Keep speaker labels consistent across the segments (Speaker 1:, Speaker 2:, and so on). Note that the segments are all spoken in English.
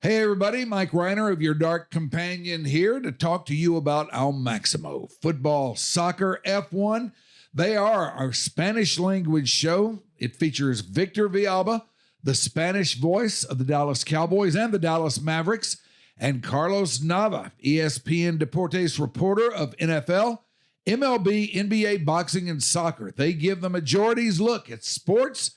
Speaker 1: Hey everybody, Mike Rhyner of Your Dark Companion here to talk to you about Al Maximo. Football, soccer, F1, they are our Spanish language show. It features Victor Villalba, the Spanish voice of the Dallas Cowboys and the Dallas Mavericks, and Carlos Nava, ESPN Deportes reporter of NFL, MLB, NBA, boxing, and soccer. They give the majority's look at sports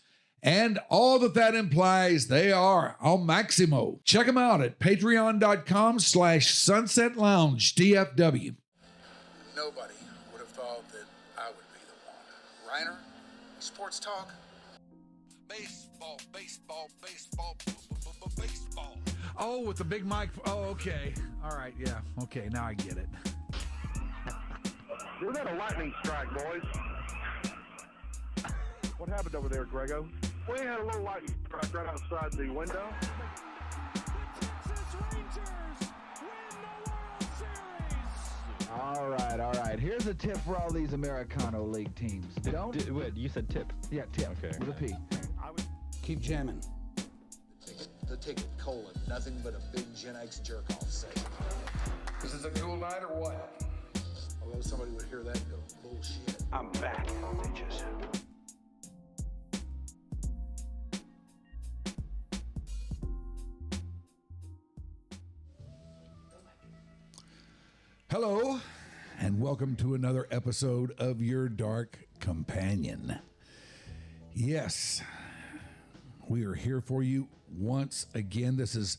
Speaker 1: and all that implies. They are Al Maximo. Check them out at patreon.com/Sunset Lounge DFW.
Speaker 2: Nobody would have thought that I would be the one. Rhyner, sports talk.
Speaker 1: Baseball. Oh, with the big mic. Oh, okay. All right, yeah. Okay, now I get it.
Speaker 3: We got a lightning strike, boys. What happened over there, Grego? We had a little lightning strike right outside the window.
Speaker 4: All right. Here's a tip for all these Americano League teams.
Speaker 5: Wait, you said tip?
Speaker 4: Yeah, tip.
Speaker 5: Okay.
Speaker 4: With a P.
Speaker 6: Keep jamming.
Speaker 2: The ticket, colon, nothing but a big Gen X jerk-off session.
Speaker 6: This is a cool night or what?
Speaker 2: Although somebody would hear that and go, bullshit.
Speaker 3: I'm back, bitches.
Speaker 1: Hello, and welcome to another episode of Your Dark Companion. Yes, we are here for you once again. This is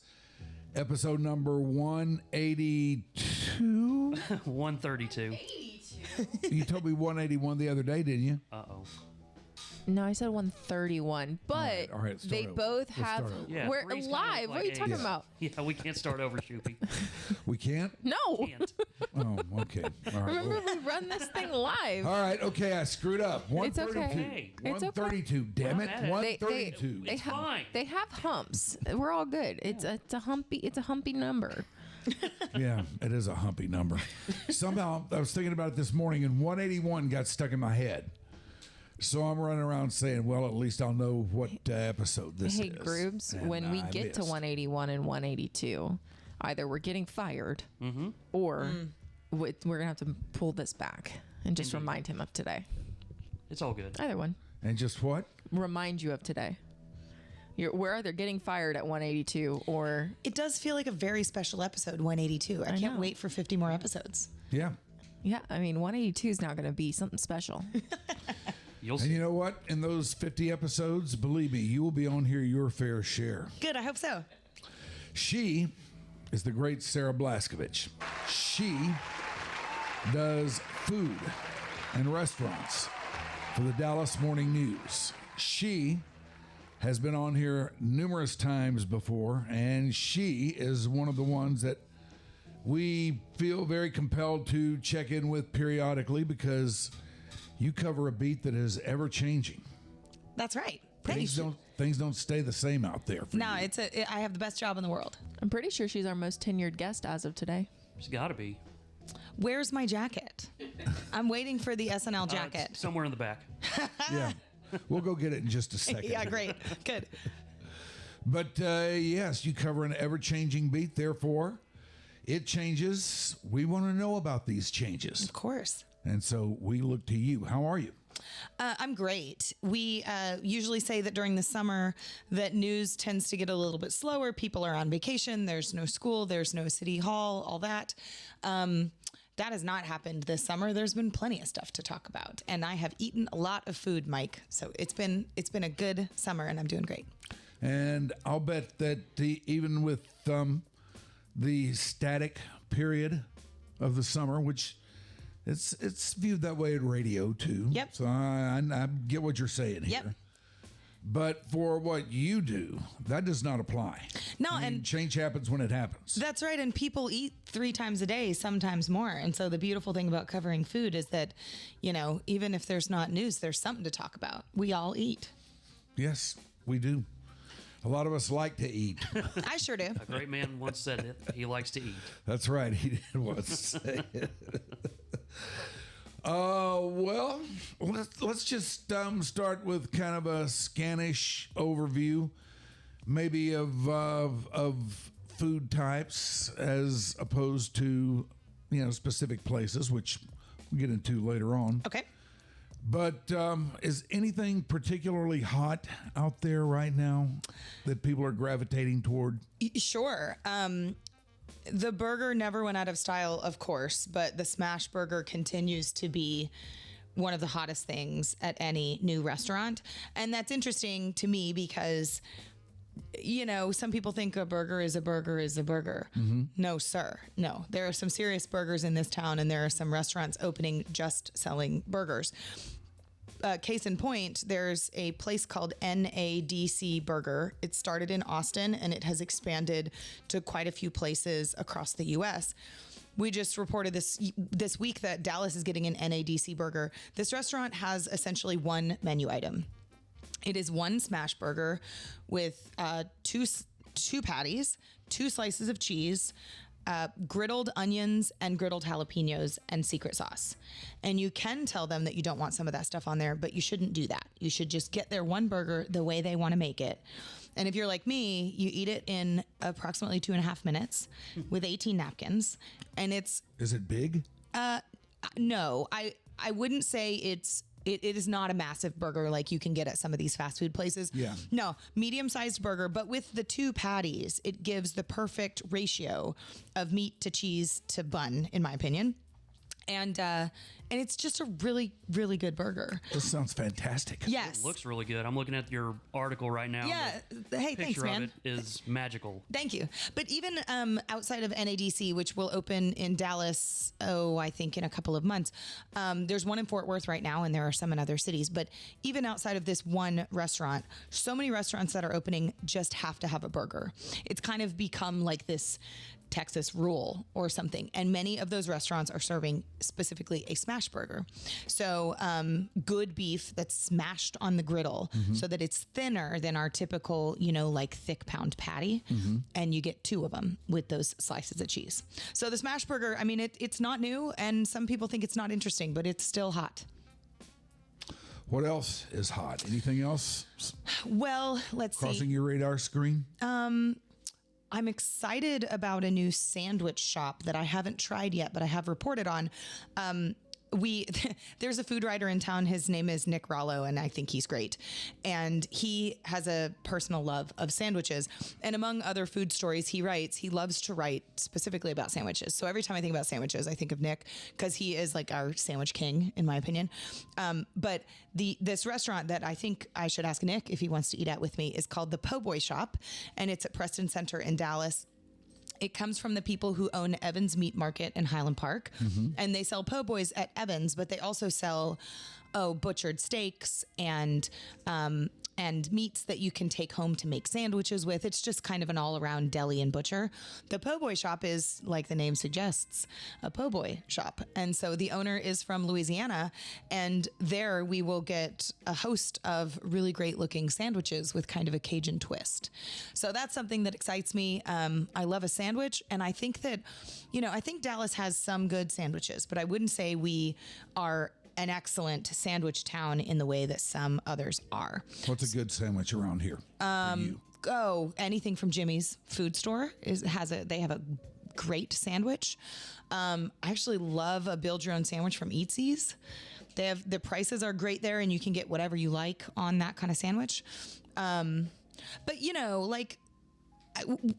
Speaker 1: episode number 182.
Speaker 7: 132.
Speaker 1: You told me 181 the other day, didn't you?
Speaker 7: Uh-oh.
Speaker 8: No, I said 131, but
Speaker 1: All right, start
Speaker 8: they
Speaker 1: over.
Speaker 8: both
Speaker 1: Let's
Speaker 8: have.
Speaker 1: start over.
Speaker 7: Yeah,
Speaker 8: We're
Speaker 7: three's
Speaker 8: live.
Speaker 7: kind of
Speaker 8: What are you
Speaker 7: like
Speaker 8: talking
Speaker 7: A's.
Speaker 8: about?
Speaker 7: Yeah, we can't start over, Shoopy.
Speaker 1: We can't?
Speaker 8: No.
Speaker 7: Can't.
Speaker 1: Oh, okay. All right.
Speaker 8: Remember, we run this thing live.
Speaker 1: All right, okay, I screwed up.
Speaker 8: It's
Speaker 1: 132.
Speaker 8: okay. It's okay.
Speaker 1: 132, damn it.
Speaker 7: Not mad at it.
Speaker 1: 132.
Speaker 8: They
Speaker 7: It's fine.
Speaker 8: They have humps. We're all good. It's a humpy number.
Speaker 1: Yeah, it is a humpy number. Somehow, I was thinking about it this morning, and 181 got stuck in my head. So I'm running around saying, well, at least I'll know what episode this
Speaker 8: Hey,
Speaker 1: is.
Speaker 8: Grooves,
Speaker 1: And
Speaker 8: when we
Speaker 1: I
Speaker 8: get to
Speaker 1: missed.
Speaker 8: 181 and 182, either we're getting fired or we're going to have to pull this back and just remind him of today.
Speaker 7: It's all good.
Speaker 8: Either one.
Speaker 1: And just what?
Speaker 8: Remind you of today. We're either getting fired at 182 or...
Speaker 9: It does feel like a very special episode, 182. I can't
Speaker 8: know.
Speaker 9: wait for 50 more episodes.
Speaker 1: Yeah.
Speaker 8: Yeah, I mean, 182 is now going to be something special.
Speaker 7: You'll
Speaker 1: And
Speaker 7: see.
Speaker 1: you know what? In those 50 episodes, believe me, you will be on here your fair share.
Speaker 9: Good, I hope so.
Speaker 1: She is the great Sarah Blaskovich. She does food and restaurants for the Dallas Morning News. She has been on here numerous times before, and she is one of the ones that we feel very compelled to check in with periodically because you cover a beat that is ever changing.
Speaker 9: That's right.
Speaker 1: Things don't stay the same out there for
Speaker 9: No,
Speaker 1: you.
Speaker 9: I have the best job in the world.
Speaker 8: I'm pretty sure she's our most tenured guest as of today.
Speaker 7: It's got to be.
Speaker 9: Where's my jacket? I'm waiting for the SNL
Speaker 7: It's
Speaker 9: jacket.
Speaker 7: somewhere in the back.
Speaker 1: Yeah. We'll go get it in just a second.
Speaker 9: Yeah, great. Good.
Speaker 1: But yes, you cover an ever-changing beat. Therefore, it changes. We want to know about these changes.
Speaker 9: Of course.
Speaker 1: And so we look to you. How are you?
Speaker 9: I'm great. We usually say that during the summer that news tends to get a little bit slower. People are on vacation. There's no school. There's no city hall, all that. That has not happened this summer. There's been plenty of stuff to talk about. And I have eaten a lot of food, Mike. So it's been a good summer and I'm doing great.
Speaker 1: And I'll bet that even with the static period of the summer, which it's viewed that way in radio too.
Speaker 9: Yep.
Speaker 1: So I get what you're saying here.
Speaker 9: Yep.
Speaker 1: But for what you do, that does not apply.
Speaker 9: No,
Speaker 1: I mean,
Speaker 9: and
Speaker 1: change happens when it happens.
Speaker 9: that's right. And people eat 3 times a day, sometimes more. And so the beautiful thing about covering food is that, even if there's not news, there's something to talk about. We all eat.
Speaker 1: Yes, we do. A lot of us like to eat.
Speaker 9: I sure do.
Speaker 7: A great man once said it. He likes to eat.
Speaker 1: That's right. He did once say it. Well, let's just start with kind of a Scanish overview, maybe of food types as opposed to, specific places, which we'll get into later on.
Speaker 9: Okay.
Speaker 1: But is anything particularly hot out there right now that people are gravitating toward?
Speaker 9: Sure. The burger never went out of style, of course, but the smash burger continues to be one of the hottest things at any new restaurant. And that's interesting to me because, some people think a burger is a burger is a burger. No, sir. No, there are some serious burgers in this town, and there are some restaurants opening just selling burgers. Case in point, there's a place called NADC Burger. It started in Austin and it has expanded to quite a few places across the U.S. We just reported this week that Dallas is getting an NADC Burger. This restaurant has essentially one menu item. It is one smash burger with two patties, 2 slices of cheese, griddled onions and griddled jalapenos and secret sauce. And you can tell them that you don't want some of that stuff on there, but you shouldn't do that. You should just get their one burger the way they want to make it. And if you're like me, you eat it in approximately 2.5 minutes with 18 napkins. And Is
Speaker 1: it big?
Speaker 9: No, I wouldn't say it is not a massive burger like you can get at some of these fast food places.
Speaker 1: Yeah.
Speaker 9: No, medium-sized burger, but with the 2 patties, it gives the perfect ratio of meat to cheese to bun, in my opinion. And it's just a really, really good burger.
Speaker 1: This sounds fantastic.
Speaker 9: Yes.
Speaker 7: It looks really good. I'm looking at your article right now.
Speaker 9: Yeah.
Speaker 7: The
Speaker 9: Hey, thanks,
Speaker 7: picture
Speaker 9: man.
Speaker 7: of it is magical.
Speaker 9: Thank you. But even outside of NADC, which will open in Dallas, I think in a couple of months, there's one in Fort Worth right now, and there are some in other cities. But even outside of this one restaurant, so many restaurants that are opening just have to have a burger. It's kind of become like this Texas rule or something. And many of those restaurants are serving specifically a smash burger. So good beef that's smashed on the griddle so that it's thinner than our typical, like thick pound patty. And you get 2 of them with those slices of cheese. So the smash burger, I mean, it's not new, and some people think it's not interesting, but it's still hot.
Speaker 1: What else is hot? Anything else
Speaker 9: Well, let's see.
Speaker 1: crossing your radar screen?
Speaker 9: I'm excited about a new sandwich shop that I haven't tried yet, but I have reported on. There's a food writer in town. His name is Nick Rollo, and I think he's great. And he has a personal love of sandwiches. And among other food stories he writes, he loves to write specifically about sandwiches. So every time I think about sandwiches, I think of Nick because he is like our sandwich king, in my opinion. But this restaurant that I think I should ask Nick if he wants to eat at with me is called the Po' Boy Shop, and it's at Preston Center in Dallas. It comes from the people who own Evans Meat Market in Highland Park, and they sell po' boys at Evans, but they also sell butchered steaks and meats that you can take home to make sandwiches with. It's just kind of an all-around deli and butcher. The po' boy shop is, like the name suggests, a po' boy shop. And so the owner is from Louisiana, and there we will get a host of really great-looking sandwiches with kind of a Cajun twist. So that's something that excites me. I love a sandwich, and I think that, I think Dallas has some good sandwiches, but I wouldn't say we are an excellent sandwich town in the way that some others are.
Speaker 1: What's a good sandwich around here for you?
Speaker 9: Anything from Jimmy's food store they have a great sandwich. I actually love a build your own sandwich from Eatsy's. The prices are great there, and you can get whatever you like on that kind of sandwich. But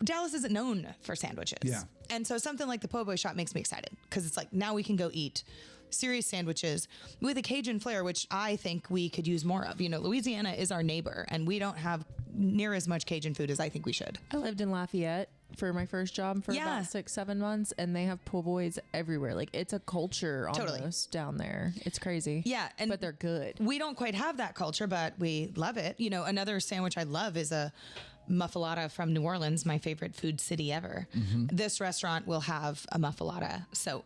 Speaker 9: Dallas isn't known for sandwiches.
Speaker 1: Yeah.
Speaker 9: And so something like the Po' Boy Shop makes me excited because it's like now we can go eat serious sandwiches with a Cajun flair, which I think we could use more of. Louisiana is our neighbor, and we don't have near as much Cajun food as I think we should.
Speaker 8: I lived in Lafayette for my first job for about 6-7 months, and they have po' boys everywhere. Like, it's a culture almost down there. It's crazy.
Speaker 9: Yeah,
Speaker 8: but they're good.
Speaker 9: We don't quite have that culture, but we love it. Another sandwich I love is a muffalata from New Orleans, my favorite food city ever. This restaurant will have a muffalata. So,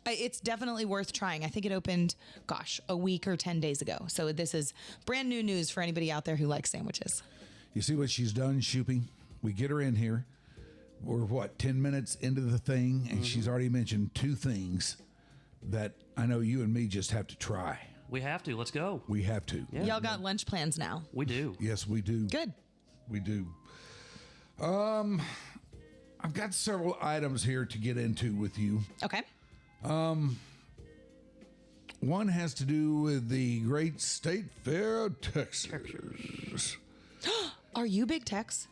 Speaker 9: it's definitely worth trying. I think it opened, a week or 10 days ago. So this is brand new news for anybody out there who likes sandwiches.
Speaker 1: You see what she's done, Shoopy? We get her in here. We're 10 minutes into the thing, and she's already mentioned 2 things that I know you and me just have to try.
Speaker 7: We have to. Let's go.
Speaker 1: We have to.
Speaker 7: Yeah.
Speaker 9: Y'all got lunch plans now?
Speaker 7: We do.
Speaker 1: Yes, we do.
Speaker 9: Good.
Speaker 1: We do. I've got several items here to get into with you.
Speaker 9: Okay.
Speaker 1: One has to do with the great State Fair of Texas.
Speaker 9: Are you Big Tex?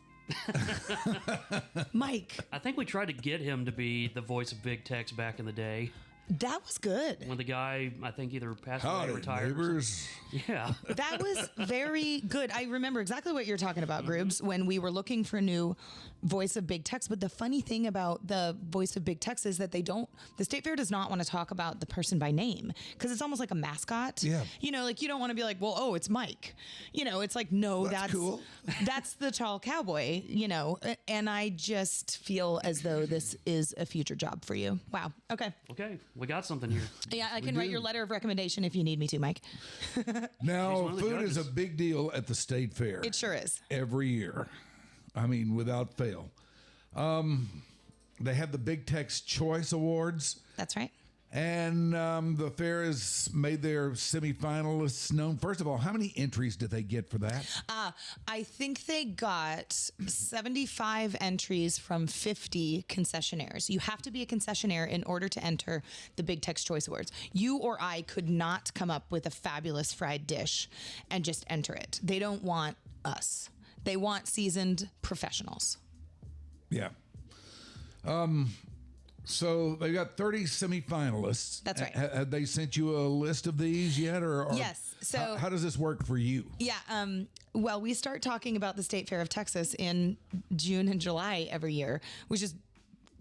Speaker 9: Mike,
Speaker 7: I think we tried to get him to be the voice of Big Tex back in the day.
Speaker 9: that was good.
Speaker 7: When the guy, I think, either passed away
Speaker 1: Howdy,
Speaker 7: or retired.
Speaker 1: neighbors.
Speaker 7: Yeah.
Speaker 9: That was very good. I remember exactly what you're talking about, Groobs, when we were looking for a new voice of Big Tex. But the funny thing about the voice of Big Tex is that the State Fair does not want to talk about the person by name because it's almost like a mascot.
Speaker 1: Yeah.
Speaker 9: You know, like you don't want to be like, well, oh, it's Mike. You know, it's like, no,
Speaker 1: That's cool.
Speaker 9: That's the tall cowboy, you know. And I just feel as though this is a future job for you. Wow. Okay.
Speaker 7: Okay, we got something here.
Speaker 9: Yeah, I can write your letter of recommendation if you need me to, Mike.
Speaker 1: Now,
Speaker 7: one of the
Speaker 1: food is a
Speaker 7: judges.
Speaker 1: big deal at the State Fair.
Speaker 9: It sure is.
Speaker 1: Every year. I mean, without fail. They have the Big Tex Choice Awards,
Speaker 9: That's right.
Speaker 1: and the fair has made their semifinalists known. First of all, how many entries did they get for that?
Speaker 9: I think they got 75 entries from 50 concessionaires. You have to be a concessionaire in order to enter the Big Tex Choice Awards. You or I could not come up with a fabulous fried dish and just enter it. They don't want us. They want seasoned professionals.
Speaker 1: Yeah. So they got 30 semifinalists.
Speaker 9: That's right.
Speaker 1: Have they sent you a list of these yet, or
Speaker 9: Yes. So
Speaker 1: how does this work for you?
Speaker 9: yeah, well, we start talking about the State Fair of Texas in June and July every year, which is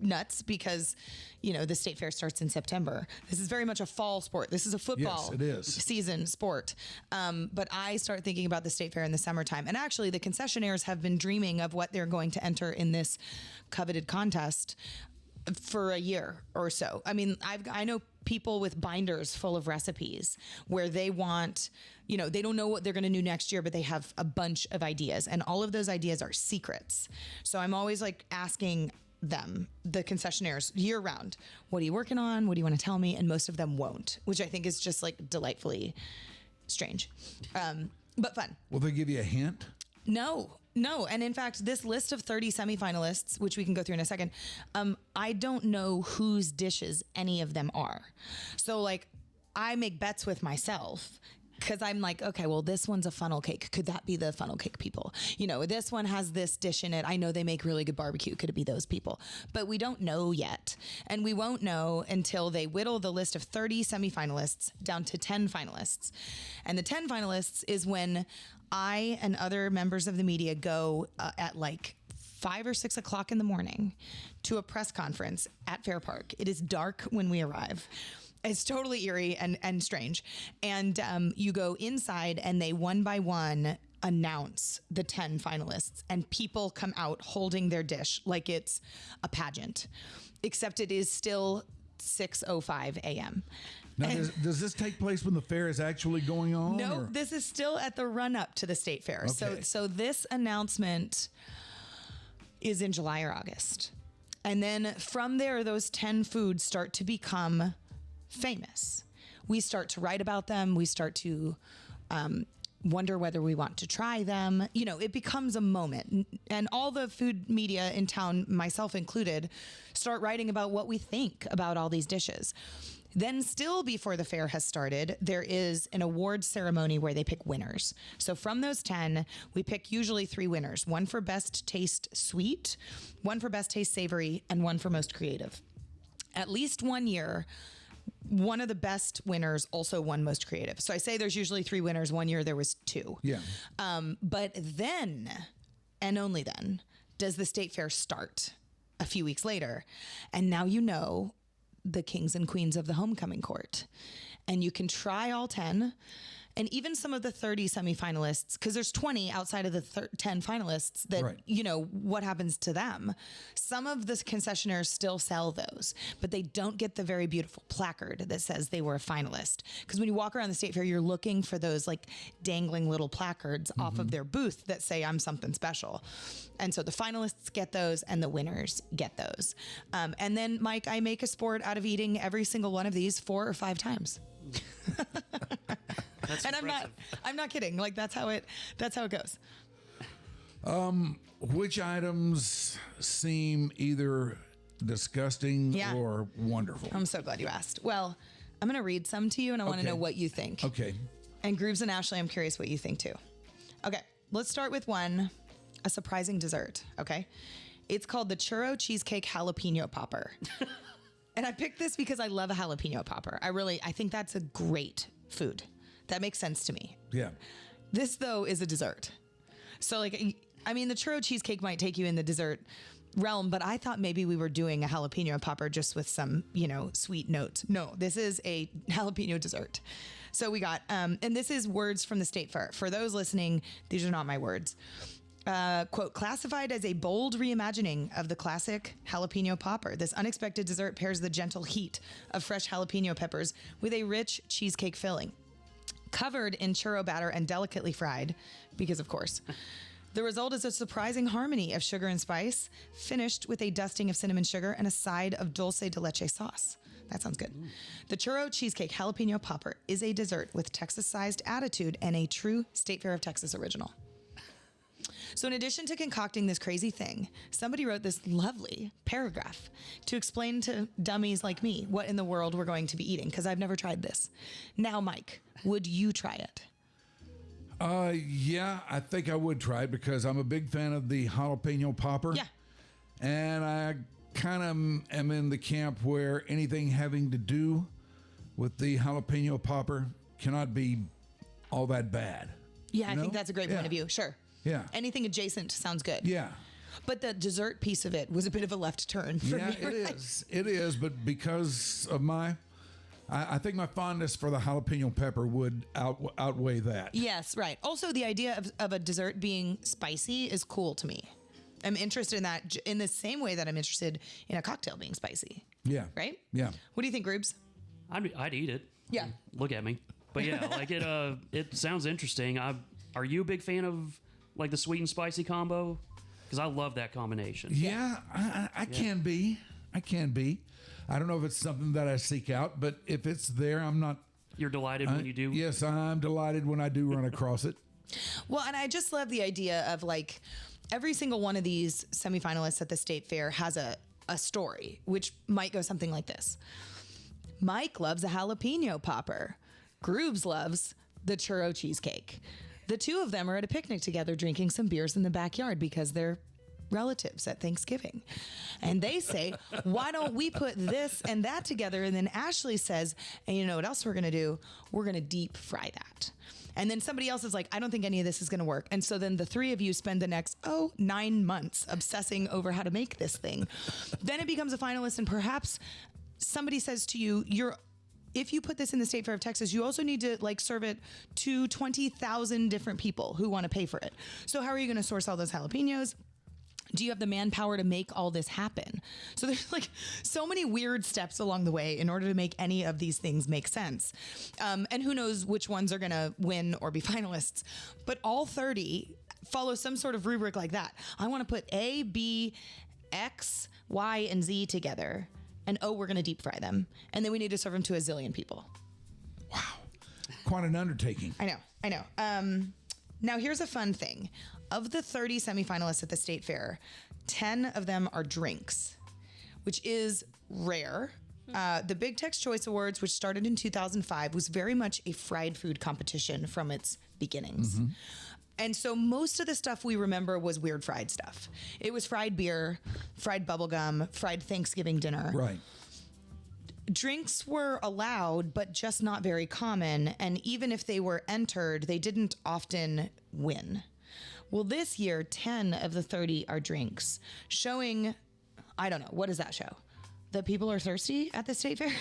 Speaker 9: nuts because, you know, the State Fair starts in September. This is very much a fall sport. This is a football
Speaker 1: Yes, it is.
Speaker 9: season sport. But I start thinking about the State Fair in the summertime. And actually, the concessionaires have been dreaming of what they're going to enter in this coveted contest for a year or so. I mean, I know people with binders full of recipes where they want, you know, they don't know what they're going to do next year, but they have a bunch of ideas, and all of those ideas are secrets. So I'm always like asking them, the concessionaires, year round, what are you working on? What do you want to tell me? And most of them won't, which I think is just like delightfully strange, but fun.
Speaker 1: Will they give you a hint?
Speaker 9: No. And in fact, this list of 30 semifinalists, which we can go through in a second, I don't know whose dishes any of them are. So like, I make bets with myself because I'm like, okay, well, this one's a funnel cake. Could that be the funnel cake people? You know, this one has this dish in it. I know they make really good barbecue. Could it be those people? But we don't know yet. And we won't know until they whittle the list of 30 semifinalists down to 10 finalists. And the 10 finalists is when I and other members of the media go at like 5 or 6 o'clock in the morning to a press conference at Fair Park. It is dark when we arrive. It's totally eerie and strange. And you go inside and they one by one announce the 10 finalists, and people come out holding their dish like it's a pageant, except it is still 6:05 a.m.
Speaker 1: Now, does this take place when the fair is actually going on?
Speaker 9: No,
Speaker 1: or?
Speaker 9: this is still at the run up to the State Fair.
Speaker 1: Okay.
Speaker 9: So this announcement is in July or August. And then from there, those 10 foods start to become famous. We start to write about them. We start to wonder whether we want to try them. You know, it becomes a moment. And all the food media in town, myself included, start writing about what we think about all these dishes. Then still before the fair has started, there is an award ceremony where they pick winners. So from those 10, we pick usually 3 winners, one for best taste sweet, one for best taste savory, and one for most creative. At least one year, one of the best winners also won most creative. So I say there's usually 3 winners. One year there was 2.
Speaker 1: Yeah.
Speaker 9: But then, and only then, does the State Fair start a few weeks later. And now you know the kings and queens of the homecoming court. And you can try all 10. And even some of the 30 semifinalists, because there's 20 outside of the 10 finalists that,
Speaker 1: Right.
Speaker 9: you know, what happens to them? Some of the concessionaires still sell those, but they don't get the very beautiful placard that says they were a finalist. Because when you walk around the State Fair, you're looking for those like dangling little placards off of their booth that say, I'm something special. And so the finalists get those and the winners get those. And then, Mike, I make a sport out of eating every single one of these 4 or 5 times.
Speaker 7: That's
Speaker 9: And
Speaker 7: impressive.
Speaker 9: I'm not kidding. Like that's how it goes.
Speaker 1: Which items seem either disgusting
Speaker 9: Yeah.
Speaker 1: or wonderful?
Speaker 9: I'm so glad you asked. Well, I'm going to read some to you, and I want to
Speaker 1: Okay.
Speaker 9: know what you think.
Speaker 1: Okay.
Speaker 9: And Grooves and Ashley, I'm curious what you think too. Okay, let's start with one, a surprising dessert, okay? It's called the Churro Cheesecake Jalapeno Popper. And I picked this because I love a jalapeno popper. I think that's a great food. That makes sense to me.
Speaker 1: Yeah.
Speaker 9: This, though, is a dessert. So, like, I mean, the churro cheesecake might take you in the dessert realm, but I thought maybe we were doing a jalapeno popper just with some, sweet notes. No, this is a jalapeno dessert. So we got, and this is words from the State Fair. For those listening, these are not my words. Quote, classified as a bold reimagining of the classic jalapeno popper, this unexpected dessert pairs the gentle heat of fresh jalapeno peppers with a rich cheesecake filling. Covered in churro batter and delicately fried, because of course. The result is a surprising harmony of sugar and spice, finished with a dusting of cinnamon sugar and a side of dulce de leche sauce. That sounds good. The Churro Cheesecake Jalapeno Popper is a dessert with Texas-sized attitude and a true State Fair of Texas original. So in addition to concocting this crazy thing, somebody wrote this lovely paragraph to explain to dummies like me what in the world we're going to be eating, because I've never tried this. Now, Mike, would you try it?
Speaker 1: Yeah, I think I would try it because I'm a big fan of the jalapeno popper.
Speaker 9: Yeah.
Speaker 1: And I kind of am in the camp where anything having to do with the jalapeno popper cannot be all that bad.
Speaker 9: Yeah, I
Speaker 1: You
Speaker 9: think
Speaker 1: know?
Speaker 9: that's a great point of view. Sure.
Speaker 1: Yeah.
Speaker 9: Anything adjacent sounds good.
Speaker 1: Yeah.
Speaker 9: But the dessert piece of it was a bit of a left turn for
Speaker 1: Yeah,
Speaker 9: me.
Speaker 1: it is. It is. But because of I think my fondness for the jalapeno pepper would outweigh that.
Speaker 9: Yes, right. Also, the idea of a dessert being spicy is cool to me. I'm interested in that in the same way that I'm interested in a cocktail being spicy.
Speaker 1: Yeah.
Speaker 9: Right?
Speaker 1: Yeah.
Speaker 9: What do you think, Groobs?
Speaker 7: I'd eat it.
Speaker 9: Yeah.
Speaker 7: Look at me. But yeah, like it sounds interesting. Are you a big fan of like the sweet and spicy combo? Because I love that combination.
Speaker 1: Yeah, I can be. I can be. I don't know if it's something that I seek out, but if it's there, I'm not.
Speaker 7: You're delighted when you do?
Speaker 1: Yes, I'm delighted when I do run across it.
Speaker 9: Well, and I just love the idea of like every single one of these semifinalists at the State Fair has a story, which might go something like this. Mike loves a jalapeno popper. Groobs loves the churro cheesecake. The two of them are at a picnic together drinking some beers in the backyard because they're relatives at Thanksgiving. And they say, why don't we put this and that together? And then Ashley says, and you know what else we're going to do? We're going to deep fry that. And then somebody else is like, I don't think any of this is going to work. And so then the three of you spend the next, 9 months obsessing over how to make this thing. Then it becomes a finalist, and perhaps somebody says to you, if you put this in the State Fair of Texas, you also need to like serve it to 20,000 different people who want to pay for it. So how are you going to source all those jalapenos? Do you have the manpower to make all this happen? So there's like so many weird steps along the way in order to make any of these things make sense. And who knows which ones are going to win or be finalists. But all 30 follow some sort of rubric like that. I want to put A, B, X, Y, and Z together. And we're going to deep fry them. And then we need to serve them to a zillion people.
Speaker 1: Wow. Quite an undertaking.
Speaker 9: I know. Now, here's a fun thing. Of the 30 semifinalists at the State Fair, 10 of them are drinks, which is rare. The Big Tex Choice Awards, which started in 2005, was very much a fried food competition from its beginnings. Mm-hmm. And so most of the stuff we remember was weird fried stuff. It was fried beer, fried bubblegum, fried Thanksgiving dinner.
Speaker 1: Right.
Speaker 9: Drinks were allowed, but just not very common. And even if they were entered, they didn't often win. Well, this year, 10 of the 30 are drinks, showing, I don't know, what does that show? That people are thirsty at the State Fair?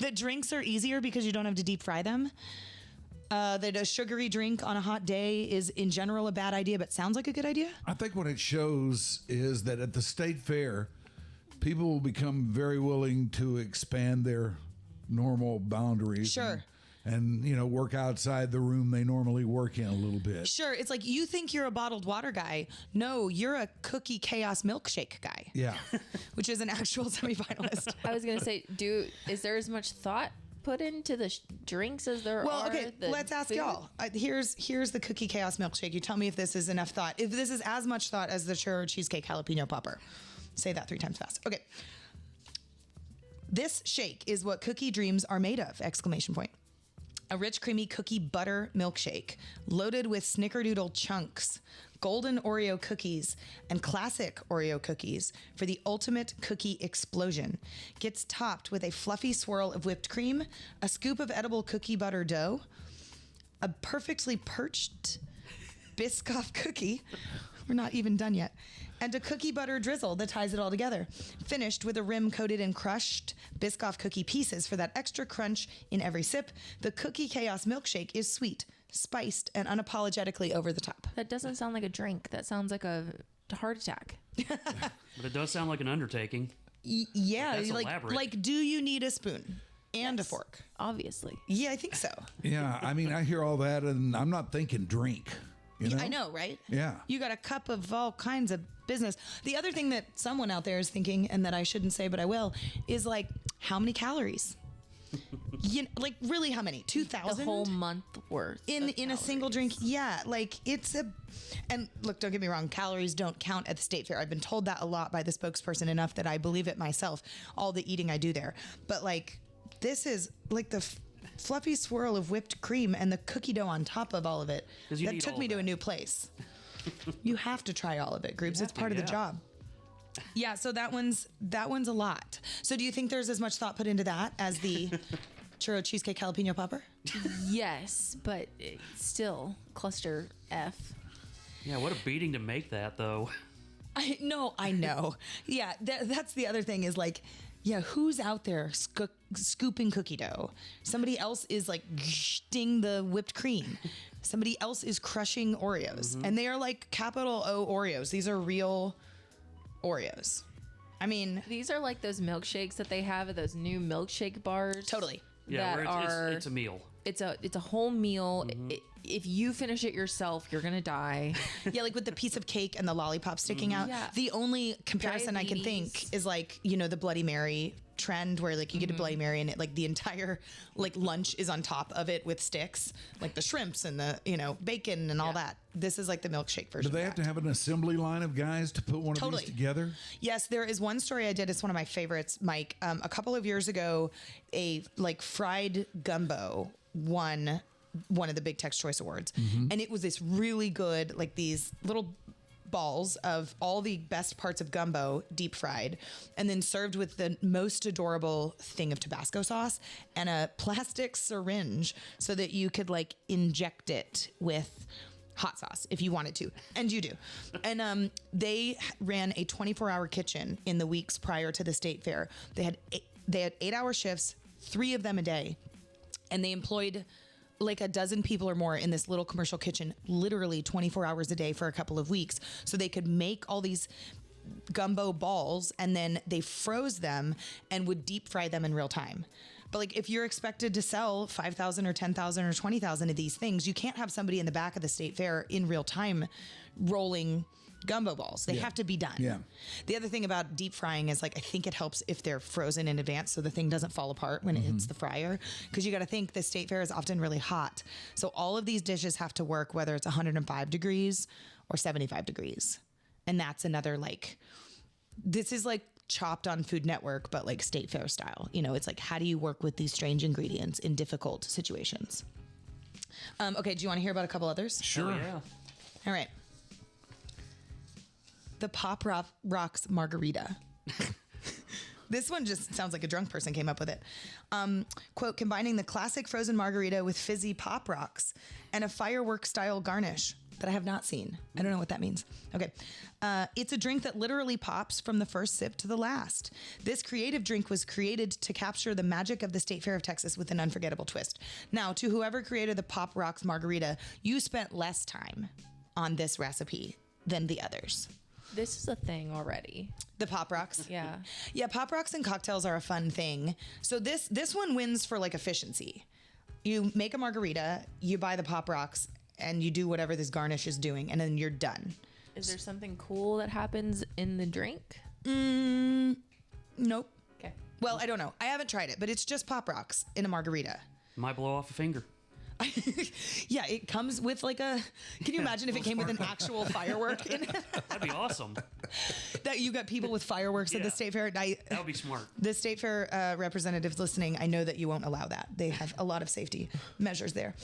Speaker 9: That drinks are easier because you don't have to deep fry them? That a sugary drink on a hot day is in general a bad idea, but sounds like a good idea?
Speaker 1: I think what it shows is that at the State Fair, people will become very willing to expand their normal boundaries.
Speaker 9: Sure.
Speaker 1: And work outside the room they normally work in a little bit.
Speaker 9: Sure. It's like you think you're a bottled water guy. No, you're a cookie chaos milkshake guy.
Speaker 1: Yeah.
Speaker 9: Which is an actual semifinalist.
Speaker 8: I was gonna say, is there as much thought put into the drinks as there
Speaker 9: Well,
Speaker 8: are?
Speaker 9: okay,
Speaker 8: the
Speaker 9: let's ask
Speaker 8: food?
Speaker 9: y'all. Here's the Cookie Chaos Milkshake. You tell me if this is enough thought. If this is as much thought as the Churro Cheesecake Jalapeno Popper. Say that 3 times fast. Okay. This shake is what cookie dreams are made of! Exclamation point. A rich, creamy cookie butter milkshake loaded with snickerdoodle chunks, golden Oreo cookies, and classic Oreo cookies for the ultimate cookie explosion. Gets topped with a fluffy swirl of whipped cream, a scoop of edible cookie butter dough, a perfectly perched Biscoff cookie. We're not even done yet. And a cookie butter drizzle that ties it all together. Finished with a rim coated in crushed Biscoff cookie pieces for that extra crunch in every sip. The Cookie Chaos Milkshake is sweet, spiced, and unapologetically over the top.
Speaker 8: That doesn't sound like a drink. That sounds like a heart attack.
Speaker 7: But it does sound like an undertaking.
Speaker 9: Yeah,
Speaker 7: That's elaborate.
Speaker 9: like, do you need a spoon and a fork?
Speaker 8: Obviously.
Speaker 9: Yeah, I think so.
Speaker 1: Yeah, I mean, I hear all that, and I'm not thinking drink. You know?
Speaker 9: I know, right?
Speaker 1: Yeah.
Speaker 9: You got a cup of all kinds of business. The other thing that someone out there is thinking, and that I shouldn't say, but I will, is like, how many calories? Like, really, how many? 2,000?
Speaker 8: The whole month worth
Speaker 9: in
Speaker 8: of
Speaker 9: a single drink. Yeah, like it's a, and look, don't get me wrong, calories don't count at the state fair. I've been told that a lot by the spokesperson enough that I believe it myself, all the eating I do there. But like, this is like the fluffy swirl of whipped cream and the cookie dough on top of all of it.
Speaker 7: 'Cause you
Speaker 9: That
Speaker 7: need
Speaker 9: took
Speaker 7: all
Speaker 9: me
Speaker 7: of
Speaker 9: to a
Speaker 7: that.
Speaker 9: new place. You have to try all of it, groups. It's
Speaker 7: have to,
Speaker 9: part of the
Speaker 7: yeah.
Speaker 9: job. Yeah, so that one's a lot. So do you think there's as much thought put into that as the churro cheesecake jalapeno popper?
Speaker 8: Yes, but it's still cluster F.
Speaker 7: Yeah, what a beating to make that, though.
Speaker 9: I know. Yeah, that's the other thing is like, yeah, who's out there scooping cookie dough? Somebody else is like sting the whipped cream. Somebody else is crushing Oreos. And they are like capital O Oreos. These are real Oreos. I mean,
Speaker 8: These are like those milkshakes that they have at those new milkshake bars.
Speaker 9: totally.
Speaker 7: Yeah,
Speaker 8: That
Speaker 7: where
Speaker 8: are
Speaker 7: it's a meal.
Speaker 8: it's a whole meal. If you finish it yourself, you're gonna die.
Speaker 9: Yeah, like with the piece of cake and the lollipop sticking out.
Speaker 8: Yeah.
Speaker 9: The only comparison I can think
Speaker 8: Diabetes.
Speaker 9: is like, the Bloody Mary trend where like you get a Bloody Mary and it like the entire like lunch is on top of it with sticks, like the shrimps and the, bacon and all that. This is like the milkshake version.
Speaker 1: Do they
Speaker 9: of
Speaker 1: have
Speaker 9: that.
Speaker 1: to have an assembly line of guys to put one of
Speaker 9: Totally.
Speaker 1: these together?
Speaker 9: Yes, there is one story I did. It's one of my favorites, Mike. A couple of years ago, a like fried gumbo won one of the Big Tex Choice Awards, and it was this really good, like these little balls of all the best parts of gumbo deep fried and then served with the most adorable thing of Tabasco sauce and a plastic syringe so that you could like inject it with hot sauce if you wanted to, and you do. And they ran a 24-hour kitchen in the weeks prior to the state fair. They had 8-hour shifts, 3 of them a day, and they employed like a dozen people or more in this little commercial kitchen, literally 24 hours a day for a couple of weeks, so they could make all these gumbo balls, and then they froze them and would deep fry them in real time. But like, if you're expected to sell 5,000 or 10,000 or 20,000 of these things, you can't have somebody in the back of the state fair in real time rolling gumbo balls. They have to be done.
Speaker 1: Yeah.
Speaker 9: The other thing about deep frying is like, I think it helps if they're frozen in advance so the thing doesn't fall apart when it hits the fryer. Because you got to think the state fair is often really hot. So all of these dishes have to work whether it's 105 degrees or 75 degrees. And that's another like, this is like Chopped on Food Network, but like state fair style. It's like, how do you work with these strange ingredients in difficult situations? Okay, do you want to hear about a couple others?
Speaker 1: Sure.
Speaker 7: Oh, yeah.
Speaker 9: All right. The Pop Rocks Margarita. This one just sounds like a drunk person came up with it. Quote, combining the classic frozen margarita with fizzy Pop Rocks and a fireworks style garnish that I have not seen. I don't know what that means. Okay. It's a drink that literally pops from the first sip to the last. This creative drink was created to capture the magic of the State Fair of Texas with an unforgettable twist. Now, to whoever created the Pop Rocks Margarita, you spent less time on this recipe than the others.
Speaker 8: This is a thing already.
Speaker 9: The Pop Rocks?
Speaker 8: Yeah.
Speaker 9: Yeah, Pop Rocks and cocktails are a fun thing. So this one wins for like efficiency. You make a margarita, you buy the Pop Rocks, and you do whatever this garnish is doing, and then you're done.
Speaker 8: Is there something cool that happens in the drink?
Speaker 9: Nope.
Speaker 8: Okay.
Speaker 9: Well, I don't know. I haven't tried it, but it's just Pop Rocks in a margarita.
Speaker 7: Might blow off a finger.
Speaker 9: Yeah, it comes with like a. Can you imagine if it came with an actual firework in it?
Speaker 7: That'd be awesome.
Speaker 9: That you got people with fireworks at the
Speaker 7: Yeah.
Speaker 9: state fair.
Speaker 7: That would be smart.
Speaker 9: The state fair representatives listening, I know that you won't allow that. They have a lot of safety measures there.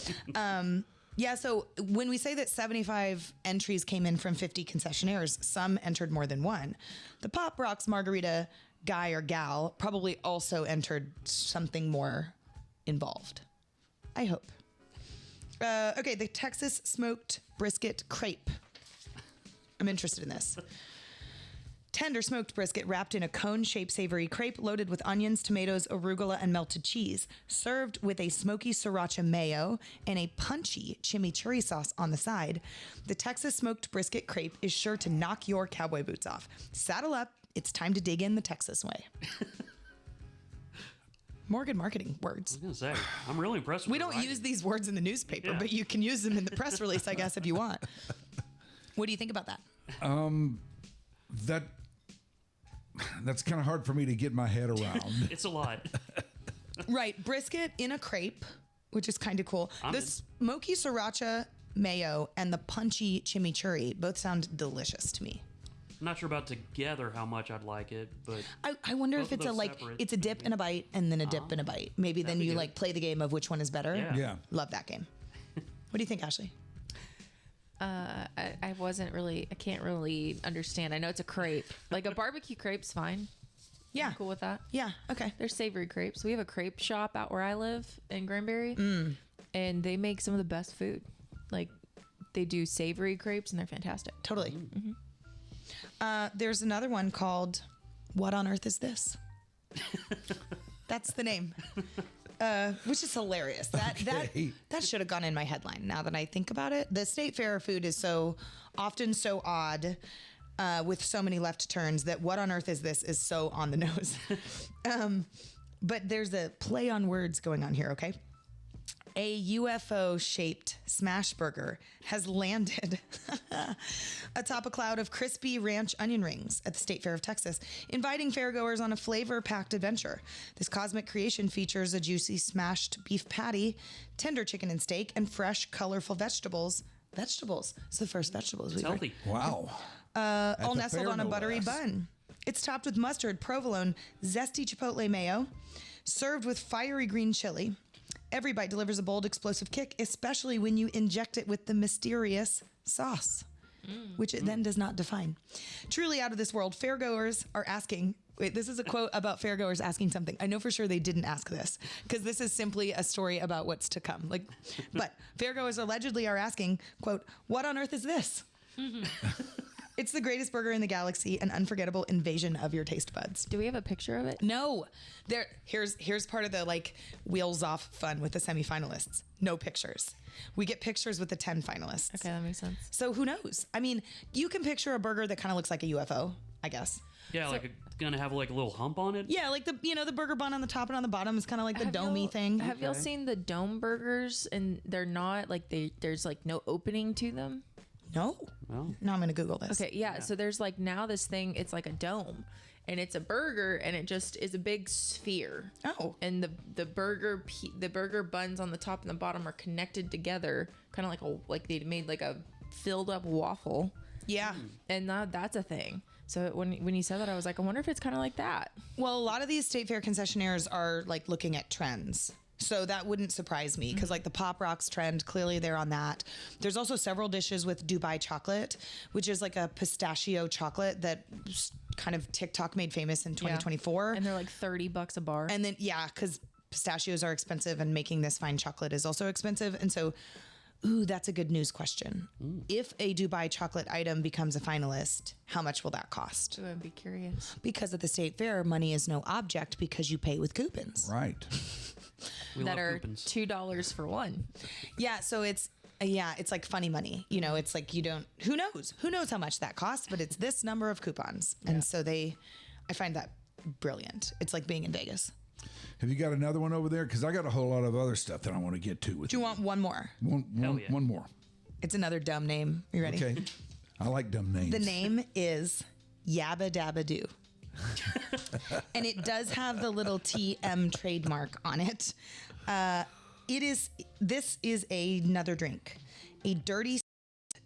Speaker 9: Yeah, so when we say that 75 entries came in from 50 concessionaires, some entered more than one. The Pop Rocks margarita guy or gal probably also entered something more involved. I hope. Okay, the Texas smoked brisket crepe. I'm interested in this. Tender smoked brisket wrapped in a cone-shaped savory crepe loaded with onions, tomatoes, arugula, and melted cheese, served with a smoky sriracha mayo and a punchy chimichurri sauce on the side. The Texas smoked brisket crepe is sure to knock your cowboy boots off. Saddle up. It's time to dig in the Texas way. More good marketing words.
Speaker 7: I was gonna say, I'm really impressed with
Speaker 9: We
Speaker 7: the
Speaker 9: don't
Speaker 7: writing.
Speaker 9: use these words in the newspaper,
Speaker 7: Yeah.
Speaker 9: but you can use them in the press release, I guess, if you want. What do you think about that?
Speaker 1: That's kind of hard for me to get my head around.
Speaker 7: It's a lot.
Speaker 9: Right, brisket in a crepe, which is kind of cool.
Speaker 7: I'm
Speaker 9: The
Speaker 7: in.
Speaker 9: smoky sriracha mayo and the punchy chimichurri both sound delicious to me.
Speaker 7: I'm not sure about together how much I'd like it, but
Speaker 9: I wonder
Speaker 7: Both
Speaker 9: if
Speaker 7: of
Speaker 9: it's a
Speaker 7: those
Speaker 9: like
Speaker 7: separate,
Speaker 9: it's a dip and a bite and then a dip and a bite. Maybe then
Speaker 7: that'd be
Speaker 9: you
Speaker 7: good.
Speaker 9: like play the game of which one is better.
Speaker 7: Yeah.
Speaker 1: Yeah.
Speaker 9: Love that game. What do you think, Ashley?
Speaker 8: I can't really understand. I know it's a crepe. Like a barbecue crepe's fine.
Speaker 9: Yeah.
Speaker 8: I'm cool with that.
Speaker 9: Yeah. Okay.
Speaker 8: There's savory crepes. We have a crepe shop out where I live in Granbury, and they make some of the best food. Like they do savory crepes, and they're fantastic.
Speaker 9: Totally. There's another one called "What on Earth Is This?" That's the name, which is hilarious. That should have gone in my headline. Now that I think about it, the state fair food is so often so odd, with so many left turns that "What on Earth Is This?" is so on the nose. But there's a play on words going on here. Okay. A UFO-shaped smash burger has landed atop a cloud of crispy ranch onion rings at the State Fair of Texas, inviting fairgoers on a flavor-packed adventure. This cosmic creation features a juicy smashed beef patty, tender chicken and steak, and fresh, colorful vegetables. Vegetables. It's the first vegetables
Speaker 7: it's
Speaker 9: we've heard.
Speaker 7: healthy.
Speaker 1: Wow.
Speaker 9: All
Speaker 1: the
Speaker 9: nestled
Speaker 1: fair,
Speaker 9: on a
Speaker 1: no
Speaker 9: buttery
Speaker 1: less.
Speaker 9: bun. It's topped with mustard, provolone, zesty chipotle mayo, served with fiery green chili. Every bite delivers a bold, explosive kick, especially when you inject it with the mysterious sauce, which it then does not define. Truly out of this world, fairgoers are asking. Wait, this is a quote about fairgoers asking something. I know for sure they didn't ask this because this is simply a story about what's to come. But fairgoers allegedly are asking, quote, "What on earth is this?" It's the greatest burger in the galaxy, an unforgettable invasion of your taste buds.
Speaker 8: Do we have a picture of it?
Speaker 9: No, here's part of the like wheels off fun with the semifinalists. No pictures. We get pictures with the 10 finalists.
Speaker 8: Okay, that makes sense.
Speaker 9: So who knows? I mean, you can picture a burger that kind of looks like a UFO, I guess.
Speaker 7: Yeah, like it's gonna have like a little hump on it.
Speaker 9: Yeah, like the burger bun on the top and on the bottom is kind of like the domey thing.
Speaker 8: Have y'all seen the dome burgers? And they're not like there's like no opening to them.
Speaker 9: No.
Speaker 7: Well,
Speaker 9: Now I'm gonna Google this.
Speaker 8: Okay, yeah. So there's like now this thing. It's like a dome, and it's a burger, and it just is a big sphere.
Speaker 9: Oh.
Speaker 8: And the burger buns on the top and the bottom are connected together, kind of like they made like a filled up waffle.
Speaker 9: Yeah.
Speaker 8: And now that's a thing. So when you said that, I was like, I wonder if it's kind of like that.
Speaker 9: Well, a lot of these state fair concessionaires are like looking at trends. So that wouldn't surprise me because like the Pop Rocks trend, clearly they're on that. There's also several dishes with Dubai chocolate, which is like a pistachio chocolate that kind of TikTok made famous in 2024.
Speaker 8: And they're like $30 a bar.
Speaker 9: And then, yeah, because pistachios are expensive and making this fine chocolate is also expensive. And so, that's a good news question. If a Dubai chocolate item becomes a finalist, how much will that cost?
Speaker 8: I'd be curious.
Speaker 9: Because at the state fair, money is no object because you pay with coupons.
Speaker 1: Right.
Speaker 7: we
Speaker 8: That
Speaker 7: love
Speaker 8: are
Speaker 7: coupons.
Speaker 8: $2 for one.
Speaker 9: Yeah, so it's like funny money. You know, it's like who knows how much that costs, but it's this number of coupons. And so I find that brilliant. It's like being in Vegas.
Speaker 1: Have you got another one over there? Because I got a whole lot of other stuff that I want to get to with
Speaker 9: Do you want one more?
Speaker 7: Hell yeah.
Speaker 1: one more.
Speaker 9: It's another dumb name. You ready?
Speaker 1: Okay. I like dumb names.
Speaker 9: The name is Yabba Dabba Doo. And it does have the little TM trademark on it. This is another drink, a dirty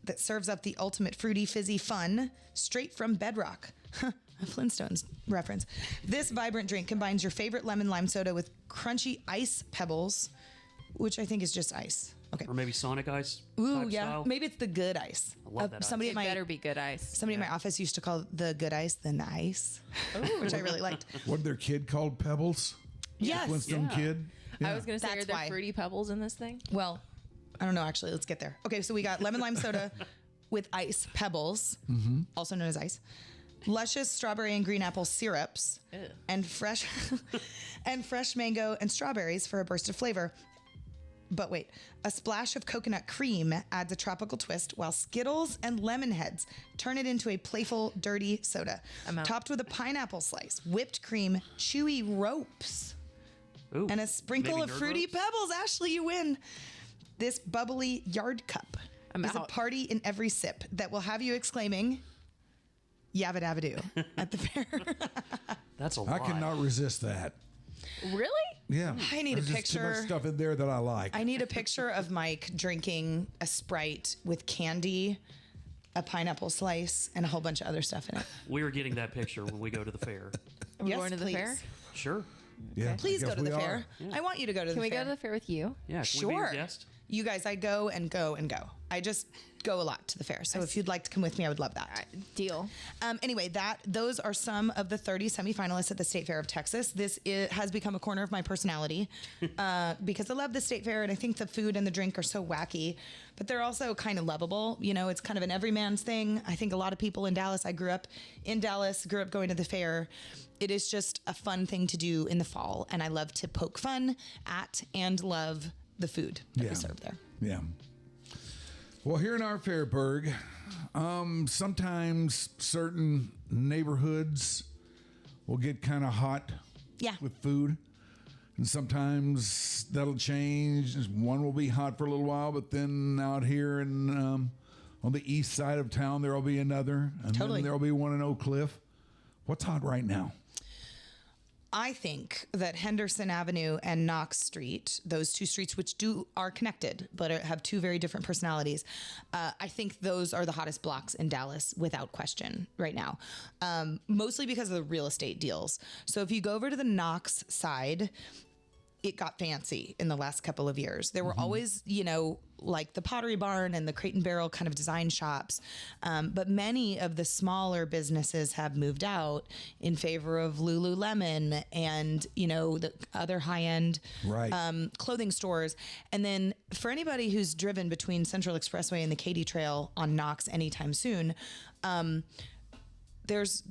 Speaker 9: that serves up the ultimate fruity, fizzy fun straight from Bedrock. A Flintstones reference. This vibrant drink combines your favorite lemon lime soda with crunchy ice pebbles, which I think is just ice. Okay.
Speaker 7: Or maybe Sonic Ice.
Speaker 9: Ooh,
Speaker 7: type
Speaker 9: yeah.
Speaker 7: style.
Speaker 9: Maybe it's the good ice.
Speaker 7: I love that
Speaker 9: somebody
Speaker 7: ice.
Speaker 9: at
Speaker 8: It
Speaker 9: my
Speaker 8: better be good ice.
Speaker 9: somebody in my office used to call the good ice the nice, which I really liked.
Speaker 1: What their kid called Pebbles?
Speaker 9: Yes.
Speaker 1: Flintstone
Speaker 7: Yeah.
Speaker 1: kid.
Speaker 8: I was going to say,
Speaker 9: That's
Speaker 8: are there
Speaker 9: why.
Speaker 8: fruity pebbles in this thing?
Speaker 9: Well, I don't know, actually. Let's get there. Okay, so we got lemon lime soda with ice pebbles, also known as ice, luscious strawberry and green apple syrups, and fresh mango and strawberries for a burst of flavor. But wait, a splash of coconut cream adds a tropical twist, while Skittles and lemon heads turn it into a playful, dirty soda.
Speaker 8: I'm out.
Speaker 9: Topped with a pineapple slice, whipped cream, chewy ropes,
Speaker 7: Ooh,
Speaker 9: and a sprinkle
Speaker 7: maybe
Speaker 9: of
Speaker 7: Nerd
Speaker 9: fruity
Speaker 7: Ropes?
Speaker 9: pebbles. Ashley, you win. This bubbly yard cup
Speaker 8: I'm
Speaker 9: is a
Speaker 8: out.
Speaker 9: party in every sip that will have you exclaiming, "Yabba dabba doo" at the fair.
Speaker 7: That's a
Speaker 1: I
Speaker 7: lot.
Speaker 1: cannot resist that.
Speaker 8: Really?
Speaker 1: Yeah.
Speaker 9: I need a
Speaker 1: There's just too
Speaker 9: picture.
Speaker 1: much stuff in there that I like.
Speaker 9: I need a picture of Mike drinking a Sprite with candy, a pineapple slice, and a whole bunch of other stuff in it.
Speaker 7: We are getting that picture when we go to the fair.
Speaker 8: Are we
Speaker 9: Yes,
Speaker 8: going to the
Speaker 9: please.
Speaker 8: fair?
Speaker 7: Sure.
Speaker 1: Yeah, I
Speaker 9: Please go
Speaker 1: guess
Speaker 9: to the
Speaker 1: we
Speaker 9: fair.
Speaker 1: are.
Speaker 9: I want you to go to
Speaker 8: Can
Speaker 9: the
Speaker 8: we
Speaker 9: fair.
Speaker 8: go to the fair with you?
Speaker 7: Yeah. Can we be your
Speaker 9: Sure.
Speaker 7: guest?
Speaker 9: You guys, I go and go and go. I just go a lot to the fair. So if you'd like to come with me, I would love that.
Speaker 8: Deal.
Speaker 9: Anyway, those are some of the 30 semifinalists at the State Fair of Texas. Has become a corner of my personality because I love the State Fair and I think the food and the drink are so wacky, but they're also kind of lovable. You know, it's kind of an everyman's thing. I think a lot of people in Dallas, I grew up in Dallas, grew up going to the fair. It is just a fun thing to do in the fall, and I love to poke fun at and love the food that
Speaker 1: Yeah.
Speaker 9: we serve there.
Speaker 1: Yeah. Well, here in our Fairburg, sometimes certain neighborhoods will get kind of hot
Speaker 9: Yeah.
Speaker 1: with food. And sometimes that'll change. One will be hot for a little while, but then out here in, on the east side of town, there will be another. And
Speaker 9: Totally.
Speaker 1: then there will be one in Oak Cliff. What's hot right now?
Speaker 9: I think that Henderson Avenue and Knox Street, those two streets, which are connected, but have two very different personalities, I think those are the hottest blocks in Dallas without question right now, mostly because of the real estate deals. So if you go over to the Knox side, it got fancy in the last couple of years. There were always, like the Pottery Barn and the Crate and Barrel kind of design shops. But many of the smaller businesses have moved out in favor of Lululemon and, the other high-end
Speaker 1: Right.
Speaker 9: clothing stores. And then for anybody who's driven between Central Expressway and the Katy Trail on Knox anytime soon, was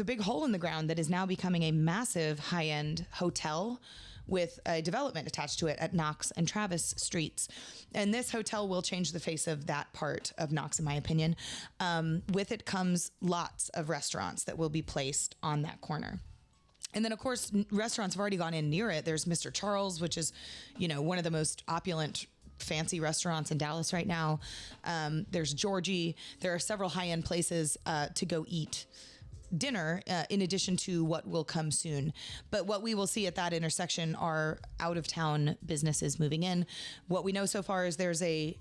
Speaker 9: a big hole in the ground that is now becoming a massive high-end hotel with a development attached to it at Knox and Travis Streets. And this hotel will change the face of that part of Knox, in my opinion. With it comes lots of restaurants that will be placed on that corner. And then, of course, restaurants have already gone in near it. There's Mr. Charles, which is, one of the most opulent fancy restaurants in Dallas right now. There's Georgie. There are several high-end places to go eat dinner in addition to what will come soon. But what we will see at that intersection are out-of-town businesses moving in. What we know so far is there's an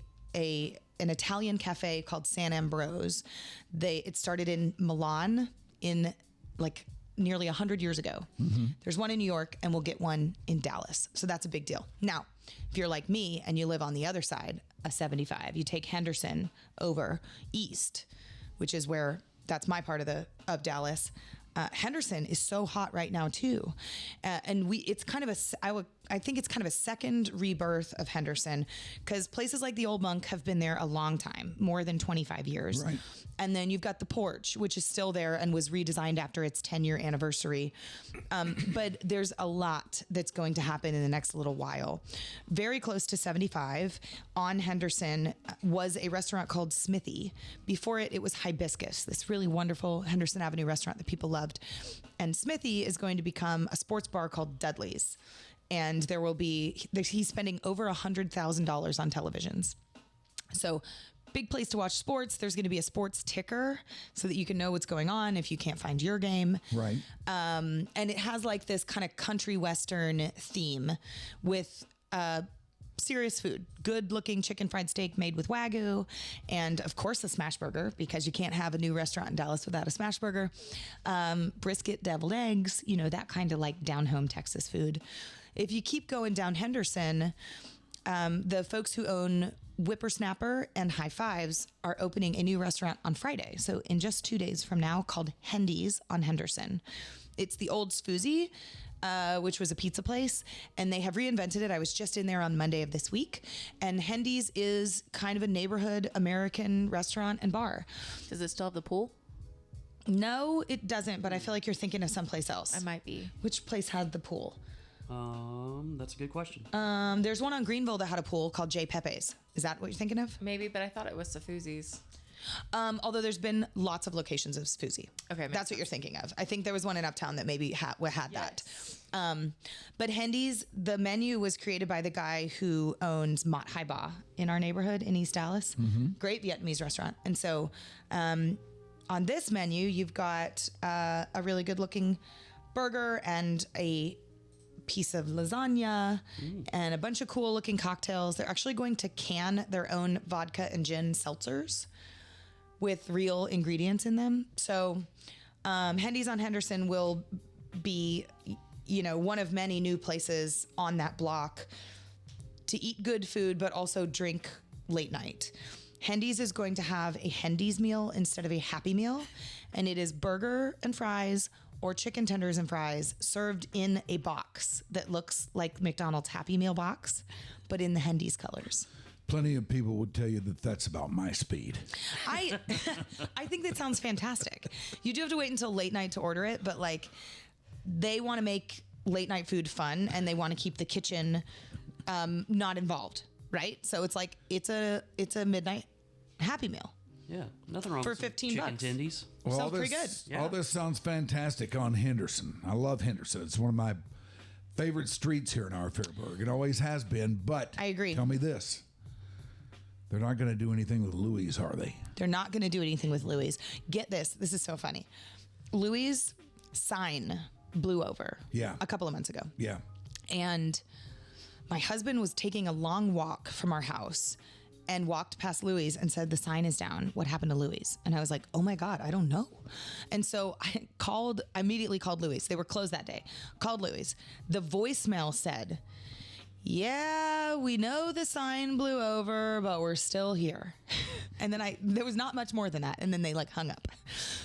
Speaker 9: Italian cafe called San Ambrose. It started in Milan in nearly 100 years ago. There's one in New York, and we'll get one in Dallas. So that's a big deal. Now, if you're like me and you live on the other side of 75, you take Henderson over east, which is that's my part of Dallas. Henderson is so hot right now too, and it's kind of I think it's kind of a second rebirth of Henderson, because places like the Old Monk have been there a long time, more than 25 years.
Speaker 1: Right.
Speaker 9: And then you've got the Porch, which is still there and was redesigned after its 10-year anniversary. But there's a lot that's going to happen in the next little while. Very close to 75 on Henderson was a restaurant called Smithy. Before it was Hibiscus, this really wonderful Henderson Avenue restaurant that people loved. And Smithy is going to become a sports bar called Dudley's. And he's spending over $100,000 on televisions. So big place to watch sports. There's going to be a sports ticker so that you can know what's going on if you can't find your game.
Speaker 1: Right.
Speaker 9: And it has like this kind of country western theme with serious food, good looking chicken fried steak made with Wagyu, and of course a smash burger, because you can't have a new restaurant in Dallas without a smash burger. Brisket, deviled eggs, you know, that kind of like down home Texas food. If you keep going down Henderson, the folks who own Whippersnapper and High Fives are opening a new restaurant on Friday. So in just 2 days from now, called Hendy's on Henderson. It's the old Sfoozy, which was a pizza place, and they have reinvented it. I was just in there on Monday of this week, and Hendy's is kind of a neighborhood American restaurant and bar.
Speaker 8: Does it still have the pool?
Speaker 9: No, it doesn't, but I feel like you're thinking of someplace else.
Speaker 8: I might be.
Speaker 9: Which place had the pool?
Speaker 7: That's a good question.
Speaker 9: There's one on Greenville that had a pool called J. Pepe's. Is that what you're thinking of?
Speaker 8: Maybe, but I thought it was Safuzi's.
Speaker 9: Although there's been lots of locations of Sfoozy.
Speaker 8: Okay,
Speaker 9: that's what you're thinking of. I think there was one in Uptown that maybe had that. But Hendy's, the menu was created by the guy who owns Mat Hai Ba in our neighborhood in East Dallas. Great Vietnamese restaurant. And so on this menu, you've got a really good looking burger and a piece of lasagna and a bunch of cool looking cocktails. They're actually going to can their own vodka and gin seltzers with real ingredients in them. So Hendy's on Henderson will be, you know, one of many new places on that block to eat good food, but also drink late night. Hendy's is going to have a Hendy's meal instead of a Happy Meal, and it is burger and fries or chicken tenders and fries served in a box that looks like McDonald's Happy Meal box, but in the Hendy's colors.
Speaker 1: Plenty of people would tell you that that's about my speed.
Speaker 9: I think that sounds fantastic. You do have to wait until late night to order it, but like they want to make late night food fun, and they want to keep the kitchen not involved, right? So it's like it's a midnight Happy Meal.
Speaker 7: Yeah, nothing wrong
Speaker 9: For
Speaker 7: with some
Speaker 9: $15
Speaker 7: chicken tendies.
Speaker 1: Well,
Speaker 9: Sounds pretty good.
Speaker 7: Yeah.
Speaker 1: All this sounds fantastic on Henderson. I love Henderson. It's one of my favorite streets here in our Fairburg. It always has been, but
Speaker 9: I agree.
Speaker 1: Tell me this. They're not going to do anything with Louis, are they?
Speaker 9: They're not going to do anything with Louis. Get this. This is so funny. Louis' sign blew over a couple of months ago.
Speaker 1: Yeah.
Speaker 9: And my husband was taking a long walk from our house and walked past Louis and said, the sign is down. What happened to Louis? And I was like, oh my God, I don't know. And so I immediately called Louis. They were closed that day. Called Louis. The voicemail said, yeah, we know the sign blew over, but we're still here. And then there was not much more than that. And then they like hung up.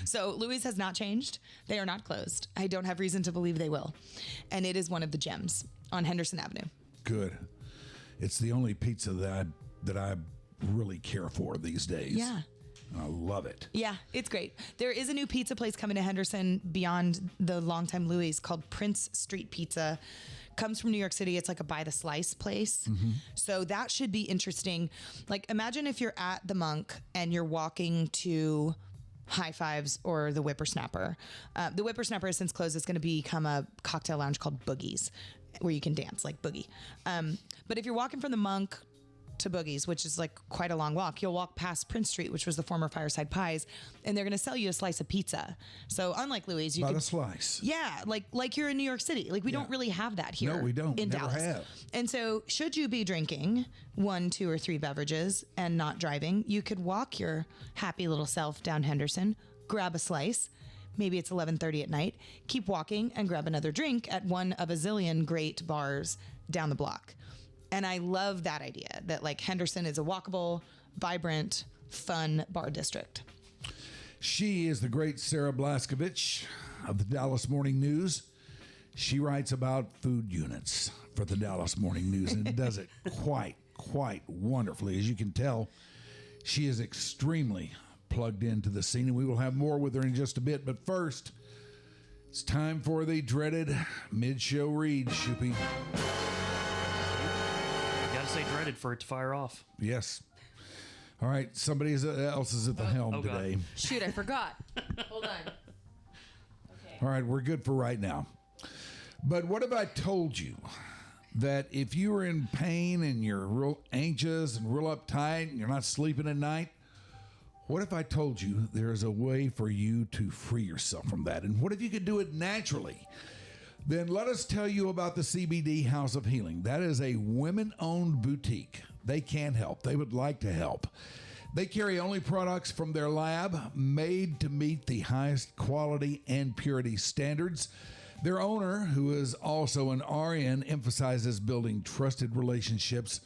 Speaker 9: So Louis has not changed. They are not closed. I don't have reason to believe they will. And it is one of the gems on Henderson Avenue.
Speaker 1: Good. It's the only pizza that I really care for these days.
Speaker 9: Yeah.
Speaker 1: I love it.
Speaker 9: Yeah, it's great. There is a new pizza place coming to Henderson beyond the longtime Louis called Prince Street Pizza. Comes from New York City. It's like a by the slice place. So that should be interesting. Like imagine if you're at the Monk and you're walking to High Fives or the Whippersnapper. The Whippersnapper has since closed. It's going to become a cocktail lounge called Boogie's where you can dance like Boogie. But if you're walking from the Monk to Boogie's, which is like quite a long walk, you'll walk past Prince Street, which was the former Fireside Pies, and they're going to sell you a slice of pizza. So unlike Louis, you
Speaker 1: About
Speaker 9: could
Speaker 1: a slice.
Speaker 9: Yeah, like you're in New York City. Like we don't really have that here.
Speaker 1: No, we don't.
Speaker 9: In
Speaker 1: Never
Speaker 9: Dallas.
Speaker 1: have.
Speaker 9: And so should you be drinking 1, 2, or 3 beverages and not driving, you could walk your happy little self down Henderson, grab a slice. Maybe it's 11:30 at night. Keep walking and grab another drink at one of a zillion great bars down the block. And I love that idea that like Henderson is a walkable, vibrant, fun bar district.
Speaker 1: She is the great Sarah Blaskovich of the Dallas Morning News. She writes about food units for the Dallas Morning News and does it quite wonderfully. As you can tell, she is extremely plugged into the scene, and we will have more with her in just a bit. But first, it's time for the dreaded mid-show read, Shoopy.
Speaker 7: Gotta say dreaded for it to fire off.
Speaker 1: Yes. All right, somebody else is at the helm
Speaker 7: God.
Speaker 1: today.
Speaker 8: Shoot, I forgot. Hold on.
Speaker 1: All right, we're good for right now. But what if I told you that if you are in pain and you're real anxious and real uptight and you're not sleeping at night, what if I told you there is a way for you to free yourself from that? And what if you could do it naturally? Then let us tell you about the CBD House of Healing. That is a women-owned boutique. They can help. They would like to help. They carry only products from their lab made to meet the highest quality and purity standards. Their owner, who is also an RN, emphasizes building trusted relationships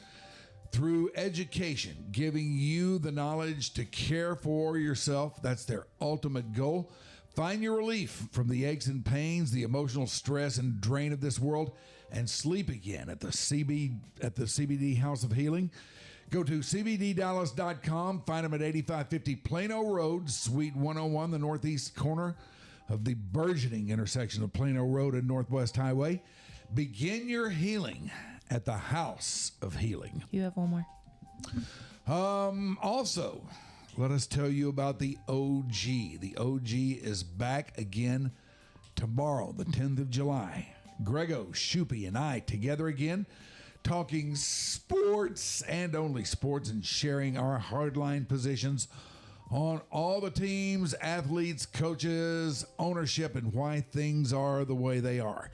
Speaker 1: through education, giving you the knowledge to care for yourself. That's their ultimate goal. Find your relief from the aches and pains, the emotional stress and drain of this world, and sleep again at the CBD House of Healing. Go to cbddallas.com. Find them at 8550 Plano Road, Suite 101, the northeast corner of the burgeoning intersection of Plano Road and Northwest Highway. Begin your healing at the House of Healing.
Speaker 8: You have one more.
Speaker 1: Also, let us tell you about the OG. The OG is back again tomorrow, the 10th of July. Grego, Shoopy, and I together again, talking sports and only sports and sharing our hardline positions on all the teams, athletes, coaches, ownership, and why things are the way they are.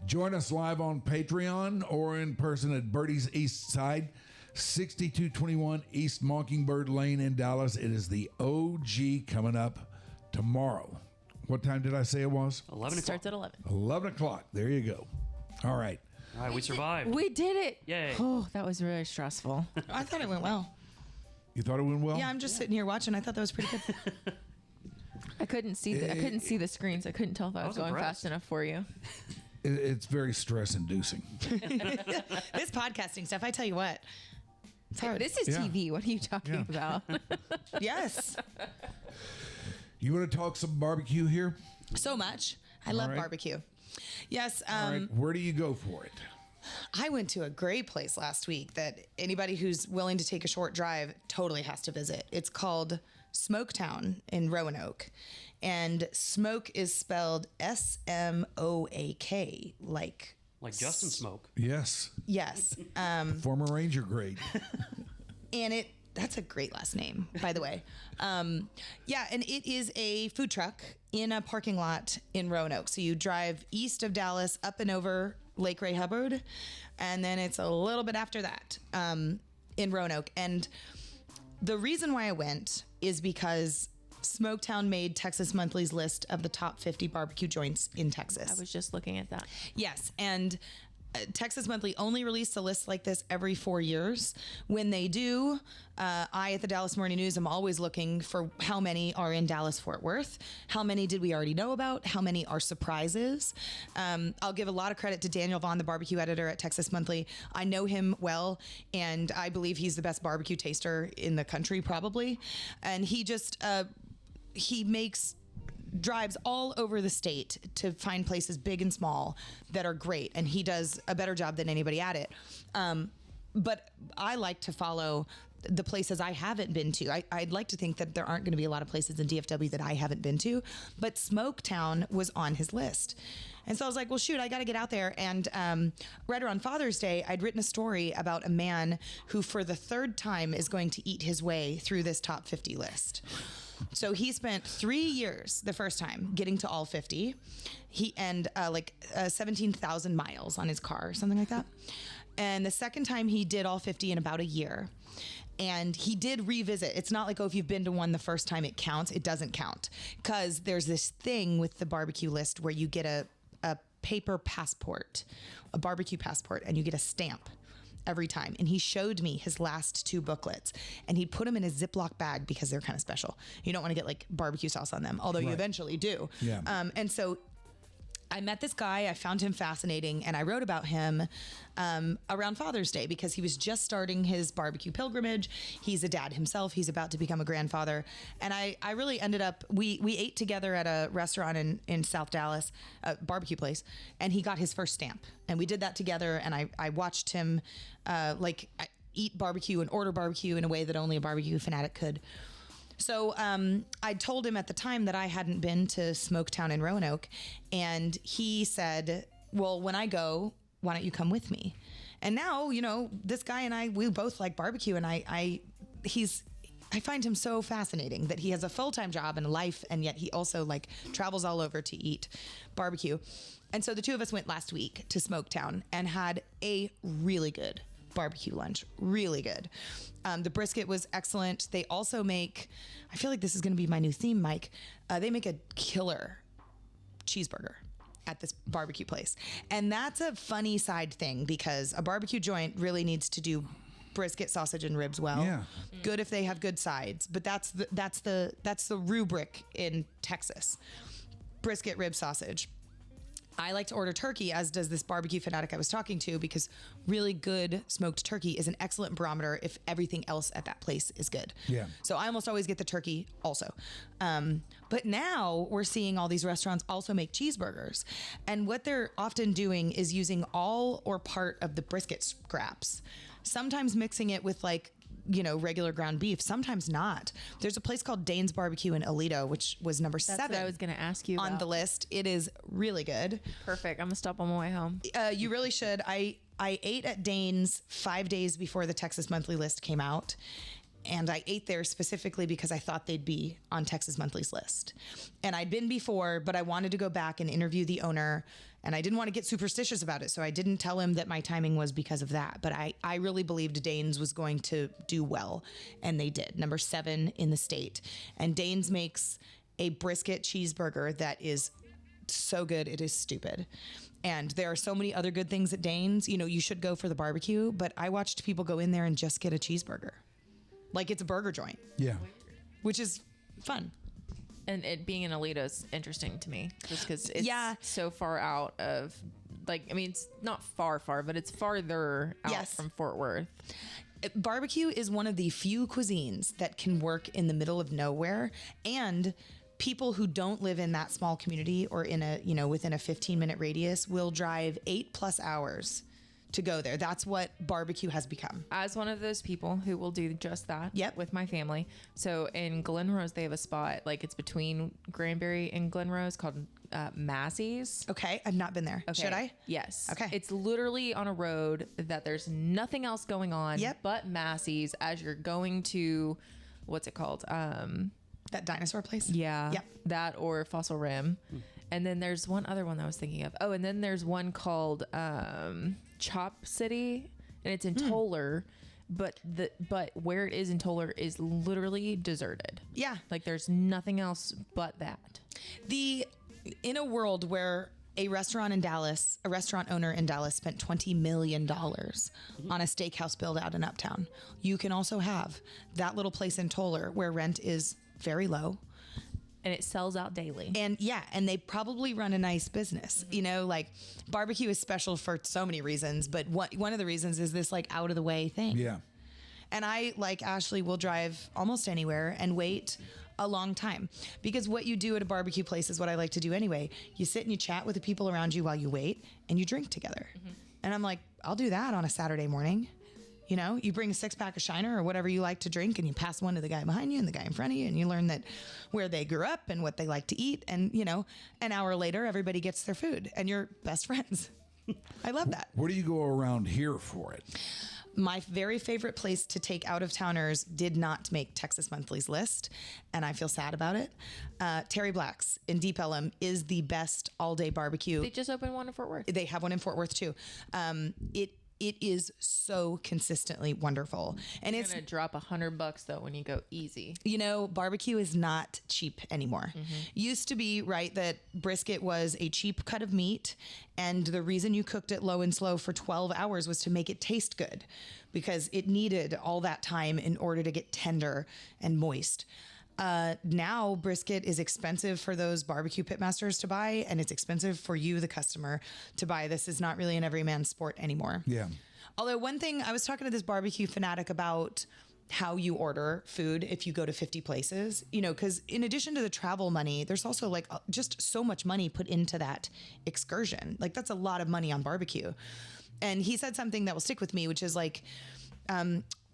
Speaker 1: Join us live on Patreon or in person at Birdie's East Side, 6221 East Mockingbird Lane in Dallas. It is the OG coming up tomorrow. What time did I say it was?
Speaker 7: 11 o'clock.
Speaker 8: Starts at 11.
Speaker 1: 11 o'clock. There you go. All right.
Speaker 7: All right, we survived.
Speaker 8: We did it.
Speaker 7: Yay.
Speaker 8: Oh, that was really stressful.
Speaker 9: I thought it went well.
Speaker 1: You thought it went well?
Speaker 9: Yeah, I'm just sitting here watching. I thought that was pretty good.
Speaker 8: I couldn't see the screens. I couldn't tell if I was going
Speaker 7: impressed.
Speaker 8: fast enough for you.
Speaker 1: It's very stress-inducing.
Speaker 9: This podcasting stuff, I tell you what, it's hard.
Speaker 8: This is
Speaker 1: Yeah.
Speaker 8: TV. What are you talking about?
Speaker 9: Yes,
Speaker 1: You want to talk some barbecue here?
Speaker 9: so much. I love
Speaker 1: right.
Speaker 9: barbecue. Yes,
Speaker 1: All right. Where do you go for it?
Speaker 9: I went to a great place last week that anybody who's willing to take a short drive totally has to visit. It's called Smoketown in Roanoke. And smoke is spelled S-M-O-A-K, like
Speaker 7: Justin Smoke.
Speaker 1: Yes.
Speaker 9: yes.
Speaker 1: Former Ranger grade.
Speaker 9: And that's a great last name, by the way. Yeah, and it is a food truck in a parking lot in Roanoke. So you drive east of Dallas, up and over Lake Ray Hubbard, and then it's a little bit after that in Roanoke. And the reason why I went is because Smoketown made Texas Monthly's list of the top 50 barbecue joints in Texas.
Speaker 8: I was just looking at that.
Speaker 9: Yes, and Texas Monthly only released a list like this every 4 years. When they do, I at the Dallas Morning News am always looking for how many are in Dallas-Fort Worth, how many did we already know about, how many are surprises. I'll give a lot of credit to Daniel Vaughn, the barbecue editor at Texas Monthly. I know him well, and I believe he's the best barbecue taster in the country, probably. And he just he makes drives all over the state to find places big and small that are great, and he does a better job than anybody at it. But I like to follow the places I haven't been to. I'd like to think that there aren't going to be a lot of places in DFW that I haven't been to, but Smoketown was on his list. And so I was like, well, shoot, I got to get out there. And right around Father's Day, I'd written a story about a man who for the third time is going to eat his way through this top 50 list. So he spent 3 years the first time getting to all 50. He 17,000 miles on his car or something like that. And the second time he did all 50 in about a year. And he did revisit. It's not like, oh, if you've been to one the first time, it counts. It doesn't count. Because there's this thing with the barbecue list where you get a paper passport, a barbecue passport, and you get a stamp every time. And he showed me his last 2 booklets, and he'd put them in a Ziploc bag because they're kind of special. You don't want to get like barbecue sauce on them, although you eventually do.
Speaker 1: Yeah.
Speaker 9: And so I met this guy, I found him fascinating, and I wrote about him around Father's Day because he was just starting his barbecue pilgrimage. He's a dad himself. He's about to become a grandfather. And I really ended up, we ate together at a restaurant in South Dallas, a barbecue place, and he got his first stamp. And we did that together, and I watched him eat barbecue and order barbecue in a way that only a barbecue fanatic could. So I told him at the time that I hadn't been to Smoketown in Roanoke, and he said, well, when I go, why don't you come with me? And now, this guy and I, we both like barbecue, and I find him so fascinating that he has a full-time job and a life, and yet he also like travels all over to eat barbecue. And so the two of us went last week to Smoketown and had a really good barbecue lunch. Really good. The brisket was excellent. They also make, I feel like this is going to be my new theme, Mike. They make a killer cheeseburger at this barbecue place. And that's a funny side thing because a barbecue joint really needs to do brisket, sausage, and ribs well.
Speaker 1: Yeah.
Speaker 9: Good if they have good sides, but that's the rubric in Texas. Brisket, rib, sausage. I like to order turkey, as does this barbecue fanatic I was talking to, because really good smoked turkey is an excellent barometer if everything else at that place is good.
Speaker 1: Yeah.
Speaker 9: So I almost always get the turkey also. But now we're seeing all these restaurants also make cheeseburgers. And what they're often doing is using all or part of the brisket scraps, sometimes mixing it with regular ground beef, sometimes not. There's a place called Dane's Barbecue in Alito, which was number 7.
Speaker 8: That's what I was going to ask you
Speaker 9: on
Speaker 8: about.
Speaker 9: the list. It is really good.
Speaker 8: Perfect. I'm going to stop on my way home.
Speaker 9: You really should. I ate at Dane's 5 days before the Texas Monthly list came out. And I ate there specifically because I thought they'd be on Texas Monthly's list. And I'd been before, but I wanted to go back and interview the owner. And I didn't want to get superstitious about it. So I didn't tell him that my timing was because of that. But I really believed Dane's was going to do well. And they did. Number 7 in the state. And Dane's makes a brisket cheeseburger that is so good. It is stupid. And there are so many other good things at Dane's. You should go for the barbecue. But I watched people go in there and just get a cheeseburger. Like it's a burger joint.
Speaker 1: Yeah.
Speaker 9: Which is fun.
Speaker 8: And it being in Alito is interesting to me just because it's so far out of, it's not far, but it's farther out from Fort Worth.
Speaker 9: Barbecue is one of the few cuisines that can work in the middle of nowhere, and people who don't live in that small community or in within a 15-minute radius will drive 8+ hours to go there. That's what barbecue has become.
Speaker 8: As one of those people who will do just that with my family. So in Glen Rose, they have a spot, it's between Granbury and Glen Rose called Massey's.
Speaker 9: Okay. I've not been there. Okay. Should I?
Speaker 8: Yes.
Speaker 9: Okay.
Speaker 8: It's literally on a road that there's nothing else going on but Massey's as you're going to, what's it called?
Speaker 9: That dinosaur place?
Speaker 8: Yeah.
Speaker 9: Yep.
Speaker 8: That or Fossil Rim. And then there's one other one that I was thinking of. Oh, and then there's one called Chop City, and it's in Toller, but where it is in Toller is literally deserted.
Speaker 9: Yeah.
Speaker 8: There's nothing else but that.
Speaker 9: In a world where a restaurant owner in Dallas spent $20 million on a steakhouse build out in Uptown, you can also have that little place in Toller where rent is very low.
Speaker 8: And it sells out daily.
Speaker 9: And they probably run a nice business. Barbecue is special for so many reasons, but one of the reasons is this out of the way thing.
Speaker 1: Yeah.
Speaker 9: And I, like Ashley, will drive almost anywhere and wait a long time, because what you do at a barbecue place is what I like to do anyway. You sit and you chat with the people around you while you wait, and you drink together. And I'm like, I'll do that on a Saturday morning. You bring a 6-pack of Shiner or whatever you like to drink, and you pass one to the guy behind you and the guy in front of you, and you learn that where they grew up and what they like to eat. And, an hour later, everybody gets their food and you're best friends. I love that.
Speaker 1: Where do you go around here for it?
Speaker 9: My very favorite place to take out-of-towners did not make Texas Monthly's list, and I feel sad about it. Terry Black's in Deep Ellum is the best all-day barbecue.
Speaker 8: They just opened one in Fort Worth.
Speaker 9: They have one in Fort Worth, too. It is so consistently wonderful. And
Speaker 8: It's going to drop $100 though when you go easy.
Speaker 9: Barbecue is not cheap anymore. Used to be, right, that brisket was a cheap cut of meat, and the reason you cooked it low and slow for 12 hours was to make it taste good, because it needed all that time in order to get tender and moist. Now brisket is expensive for those barbecue pitmasters to buy, and it's expensive for you, the customer, to buy. This is not really an everyman sport anymore.
Speaker 1: Yeah.
Speaker 9: Although one thing, I was talking to this barbecue fanatic about how you order food if you go to 50 places, because in addition to the travel money, there's also just so much money put into that excursion. That's a lot of money on barbecue. And he said something that will stick with me, which is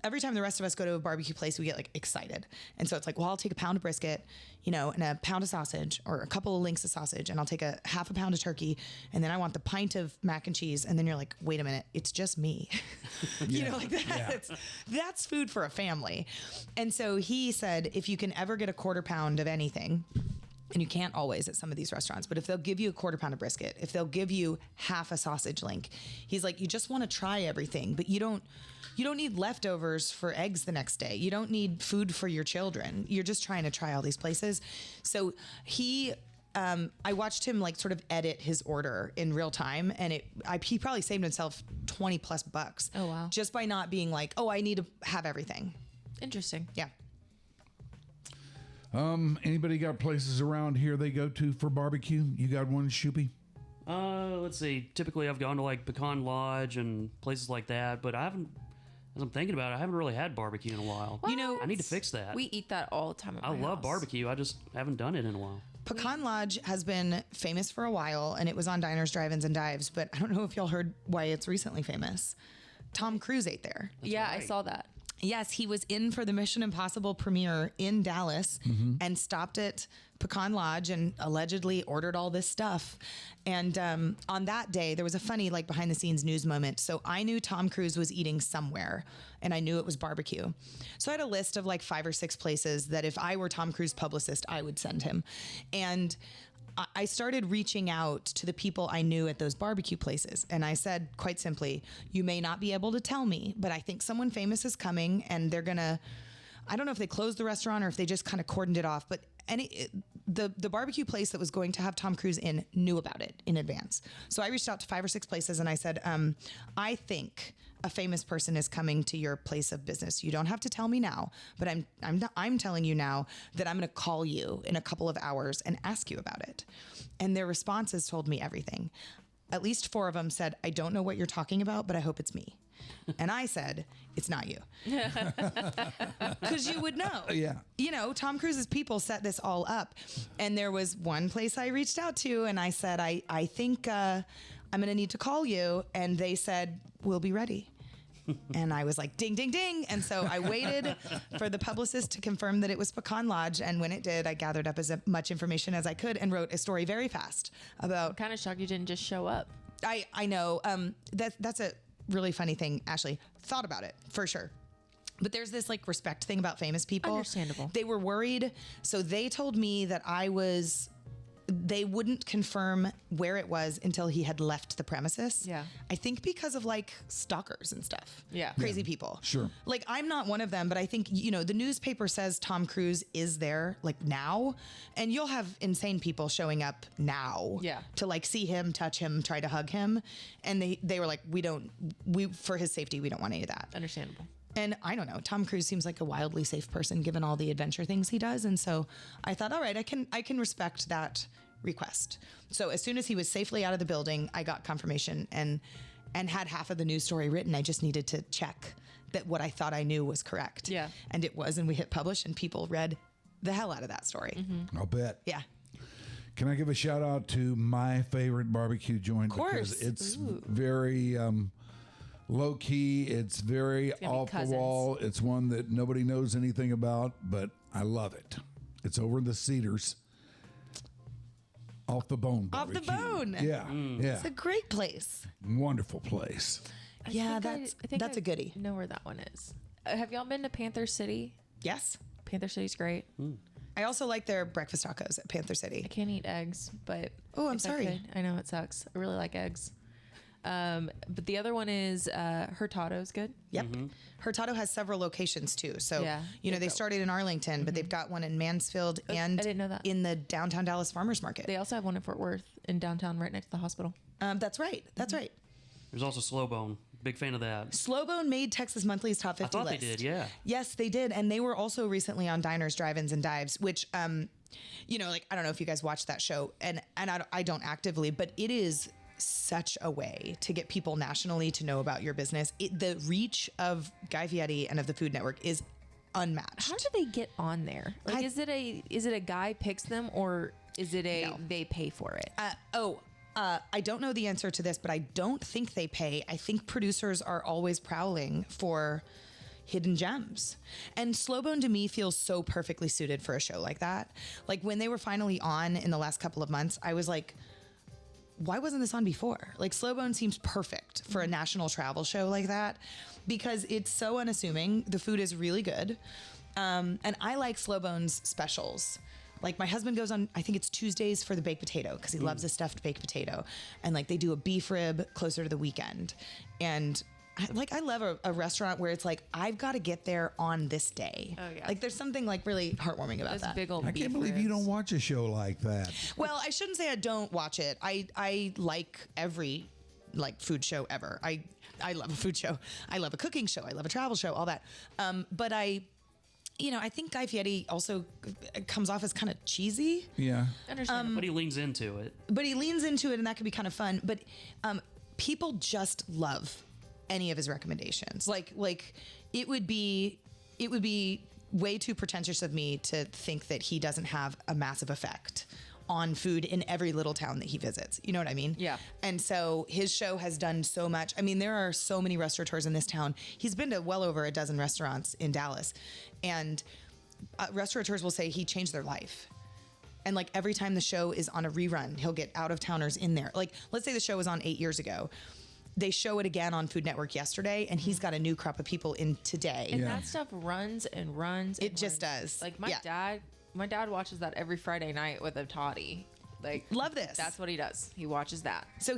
Speaker 9: every time the rest of us go to a barbecue place, we get like excited. And so it's like, well, I'll take a pound of brisket, you know, and a pound of sausage or a couple of links of sausage, and I'll take a half a pound of turkey. And then I want the pint of mac and cheese. And then you're like, wait a minute, it's just me. You know, like that. That's food for a family. And so he said, if you can ever get a quarter pound of anything, and you can't always at some of these restaurants, but if they'll give you a quarter pound of brisket, if they'll give you half a sausage link, he's like, you just want to try everything, but you don't need leftovers for eggs the next day. You don't need food for your children. You're just trying to try all these places. So I watched him like sort of edit his order in real time, and he probably saved himself $20+
Speaker 8: Oh, wow.
Speaker 9: just by not being like, oh, I need to have everything.
Speaker 8: Interesting.
Speaker 9: Yeah.
Speaker 1: Anybody got places around here they go to for barbecue? You got one, Shoopy?
Speaker 7: Let's see. Typically, I've gone to like Pecan Lodge and places like that, but I haven't. As I'm thinking about it, I haven't really had barbecue in a while.
Speaker 9: You know,
Speaker 7: I need to fix that.
Speaker 8: We eat that all the time at
Speaker 7: I
Speaker 8: my
Speaker 7: love
Speaker 8: house.
Speaker 7: barbecue. I just haven't done it in a while.
Speaker 9: Pecan Lodge has been famous for a while, and it was on Diners, Drive-Ins, and Dives, but I don't know if y'all heard why it's recently famous. Tom Cruise ate there.
Speaker 8: Yeah, I
Speaker 7: right.
Speaker 8: saw that.
Speaker 9: Yes, he was in for the Mission Impossible premiere in Dallas and stopped at Pecan Lodge and allegedly ordered all this stuff. And on that day, there was a funny like behind the scenes news moment. So I knew Tom Cruise was eating somewhere, and I knew it was barbecue. So I had a list of like 5 or 6 places that if I were Tom Cruise publicist, I would send him. And I started reaching out to the people I knew at those barbecue places. And I said, quite simply, you may not be able to tell me, but I think someone famous is coming, and they're going to, I don't know if they closed the restaurant or if they just kind of cordoned it off, but the barbecue place that was going to have Tom Cruise in knew about it in advance. So I reached out to 5 or 6 places, and I said, I think a famous person is coming to your place of business. You don't have to tell me now, but I'm telling you now that I'm going to call you in a couple of hours and ask you about it. And their responses told me everything. At least 4 of them said, I don't know what you're talking about, but I hope it's me. And I said, it's not you. Because you would know.
Speaker 1: Yeah.
Speaker 9: You know, Tom Cruise's people set this all up. And there was one place I reached out to, and I said, I think I'm going to need to call you. And they said, we'll be ready. And I was like, ding, ding, ding. And so I waited for the publicist to confirm that it was Pecan Lodge. And when it did, I gathered up as much information as I could and wrote a story very fast about.
Speaker 8: Kind of shocked you didn't just show up.
Speaker 9: I know. That's a really funny thing, Ashley. Thought about it, for sure. But there's this like respect thing about famous people.
Speaker 8: Understandable.
Speaker 9: They were worried. So they told me that they wouldn't confirm where it was until he had left the premises.
Speaker 8: Yeah.
Speaker 9: I think because of like stalkers and stuff.
Speaker 8: Yeah.
Speaker 9: Crazy people.
Speaker 1: Sure.
Speaker 9: Like I'm not one of them, but I think, you know, the newspaper says Tom Cruise is there like now, and you'll have insane people showing up now.
Speaker 8: Yeah.
Speaker 9: To like see him, touch him, try to hug him. And they were like, we for his safety, we don't want any of that.
Speaker 8: Understandable.
Speaker 9: And I don't know, Tom Cruise seems like a wildly safe person given all the adventure things he does. And so I thought, all right, I can respect that request. So as soon as he was safely out of the building, I got confirmation and had half of the news story written. I just needed to check that what I thought I knew was correct.
Speaker 8: Yeah.
Speaker 9: And it was, and we hit publish, and people read the hell out of that story.
Speaker 8: Mm-hmm.
Speaker 1: I'll bet.
Speaker 9: Yeah.
Speaker 1: Can I give a shout out to my favorite barbecue joint?
Speaker 9: Of course.
Speaker 1: Because it's very low key. It's very
Speaker 8: gonna be
Speaker 1: off the
Speaker 8: cousins.
Speaker 1: wall. It's one that nobody knows anything about, but I love it. It's over in the Cedars. Off the Bone
Speaker 9: Off the
Speaker 1: barbecue.
Speaker 9: Bone.
Speaker 1: Yeah. Yeah.
Speaker 9: It's a great place.
Speaker 1: Wonderful place.
Speaker 9: Yeah,
Speaker 8: I think
Speaker 9: that's a goodie.
Speaker 8: Know where that one is. Have y'all been to Panther City?
Speaker 9: Yes.
Speaker 8: Panther City's great.
Speaker 9: I also like their breakfast tacos at Panther City.
Speaker 8: I can't eat eggs, but
Speaker 9: Oh, I'm
Speaker 8: if I
Speaker 9: sorry.
Speaker 8: could- I know it sucks. I really like eggs. But the other one is Hurtado's good.
Speaker 9: Yep. Hurtado has several locations too. So,
Speaker 8: Yeah.
Speaker 9: you know, they started in Arlington, but they've got one in Mansfield and
Speaker 8: I didn't know that.
Speaker 9: in the downtown Dallas Farmers Market.
Speaker 8: They also have one in Fort Worth in downtown, right next to the hospital.
Speaker 9: That's right. That's right.
Speaker 7: There's also Slow Bone. Big fan of that.
Speaker 9: Slowbone made Texas Monthly's top 50
Speaker 7: I thought
Speaker 9: list.
Speaker 7: they did, yeah.
Speaker 9: Yes, they did. And they were also recently on Diners, Drive-Ins, and Dives, which, you know, like, I don't know if you guys watch that show, and I don't actively, but it is such a way to get people nationally to know about your business. The reach of Guy Fieri and of the Food Network is unmatched.
Speaker 8: How do they get on there? Like, is it a guy picks them, or is it
Speaker 9: No.
Speaker 8: they pay for it?
Speaker 9: I don't know the answer to this, but I don't think they pay. I think producers are always prowling for, hidden gems. And Slowbone to me feels so perfectly suited for a show like that. Like when they were finally on in the last couple of months, I was like, why wasn't this on before? Like Slowbone seems perfect for a national travel show like that because it's so unassuming. The food is really good. And I like Slowbone's specials. Like my husband goes on, I think it's Tuesdays for the baked potato because he loves a stuffed baked potato. And like they do a beef rib closer to the weekend. And I love a restaurant where it's like, I've got to get there on this day.
Speaker 8: Oh, yeah.
Speaker 9: Like there's something like really heartwarming about
Speaker 8: Those
Speaker 9: that.
Speaker 8: big old
Speaker 10: I
Speaker 8: beef
Speaker 10: can't believe
Speaker 8: ribs.
Speaker 10: you don't watch a show like that.
Speaker 9: Well, I shouldn't say I don't watch it. I like every like food show ever. I love a food show. I love a cooking show. I love a travel show, all that. But I think Guy Fieri also comes off as kind of cheesy.
Speaker 10: Yeah.
Speaker 7: But he leans into it.
Speaker 9: But he leans into it, and that can be kind of fun. But people just love any of his recommendations. Like it would be way too pretentious of me to think that he doesn't have a massive effect on food in every little town that he visits. You know what I mean?
Speaker 8: Yeah.
Speaker 9: And so his show has done so much. I mean, there are so many restaurateurs in this town. He's been to well over a dozen restaurants in Dallas. And restaurateurs will say he changed their life. And like every time the show is on a rerun, he'll get out of towners in there. Like, let's say the show was on 8 years ago. They show it again on Food Network yesterday, and he's got a new crop of people in today.
Speaker 8: And that stuff runs and runs.
Speaker 9: It just does.
Speaker 8: Like
Speaker 9: Yeah.
Speaker 8: my dad watches that every Friday night with a totty. Like
Speaker 9: Love this.
Speaker 8: That's what he does. He watches that.
Speaker 9: So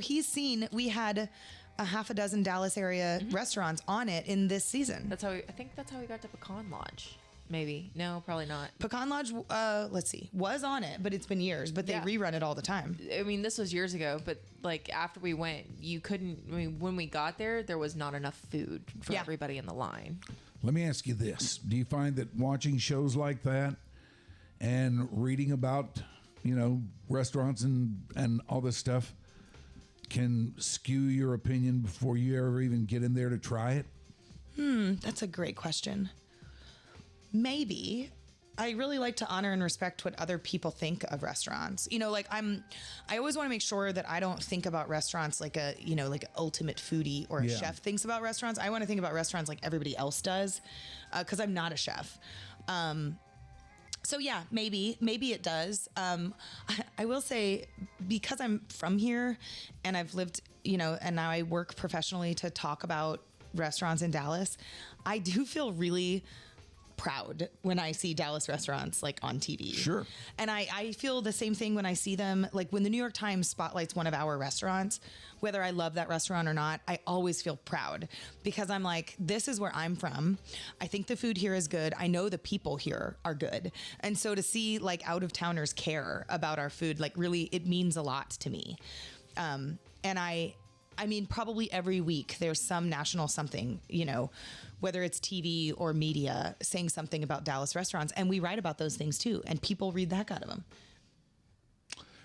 Speaker 9: we had a half a dozen Dallas area restaurants on it in this season.
Speaker 8: I think that's how we got to Pecan Lodge. Maybe. No, probably not.
Speaker 9: Pecan Lodge, let's see, was on it, but it's been years, but they rerun it all the time.
Speaker 8: I mean, this was years ago, but like after we went, you couldn't, when we got there was not enough food for everybody in the line.
Speaker 10: Let me ask you this. Do you find that watching shows like that and reading about, restaurants and all this stuff can skew your opinion before you ever even get in there to try it?
Speaker 9: That's a great question. Maybe. I really like to honor and respect what other people think of restaurants. I always want to make sure that I don't think about restaurants like an ultimate foodie or a chef thinks about restaurants. I want to think about restaurants like everybody else does, because I'm not a chef. So yeah, maybe it does. I will say, because I'm from here and I've lived, and now I work professionally to talk about restaurants in Dallas, I do feel really proud when I see Dallas restaurants like on TV.
Speaker 10: Sure.
Speaker 9: And I feel the same thing when I see them, like when the New York Times spotlights one of our restaurants, whether I love that restaurant or not, I always feel proud because I'm like, this is where I'm from. I think the food here is good. I know the people here are good. And so to see like out of towners care about our food, like really, it means a lot to me. And I mean, probably every week there's some national something, whether it's TV or media saying something about Dallas restaurants. And we write about those things too. And people read the heck out of them.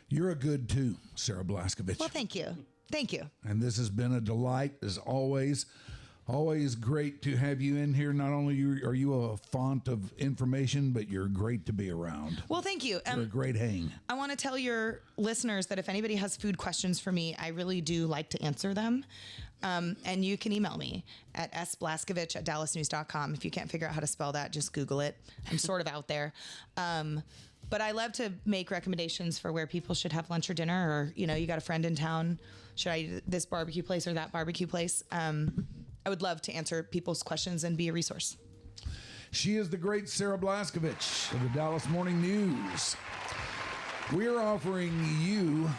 Speaker 10: You're a good too, Sarah Blaskovich.
Speaker 9: Well, thank you. Thank you.
Speaker 10: And this has been a delight as always. Always great to have you in here. Not only are you a font of information, but you're great to be around.
Speaker 9: Well, thank you.
Speaker 10: You're a great hang.
Speaker 9: I want to tell your listeners that if anybody has food questions for me, I really do like to answer them. And you can email me at sblaskovich@dallasnews.com. If you can't figure out how to spell that, just Google it. I'm sort of out there. But I love to make recommendations for where people should have lunch or dinner, or, you got a friend in town. Should I eat this barbecue place or that barbecue place? I would love to answer people's questions and be a resource.
Speaker 10: She is the great Sarah Blaskovich of the Dallas Morning News. We're offering you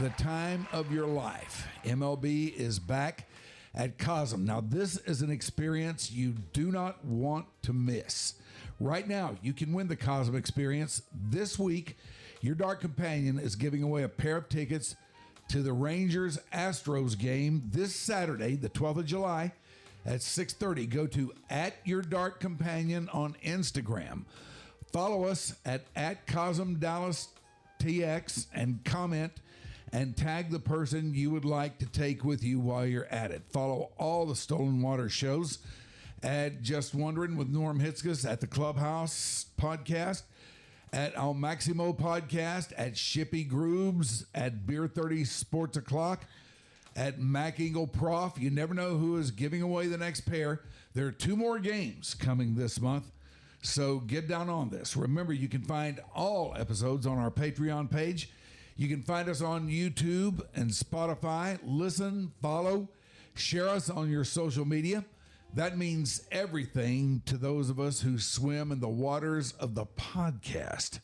Speaker 10: the time of your life. MLB is back at Cosm. Now, this is an experience you do not want to miss. Right now, you can win the Cosm experience. This week, your Dark Companion is giving away a pair of tickets to the Rangers-Astros game this Saturday, the 12th of July at 6:30. Go to @YourDarkCompanion on Instagram. Follow us at CosmDallasTX and comment and tag the person you would like to take with you while you're at it. Follow all the Stolen Water shows at Just Wondering with Norm Hitzges, at the Clubhouse podcast, at Al Maximo podcast, at Shippy Grooves, at Beer 30 Sports O'Clock,
Speaker 1: at Mac Eagle Prof. You never know who is giving away the next pair. There are 2 more games coming this month, so get down on this. Remember, you can find all episodes on our Patreon page. You can find us on YouTube and Spotify. Listen, follow, share us on your social media. That means everything to those of us who swim in the waters of the podcast.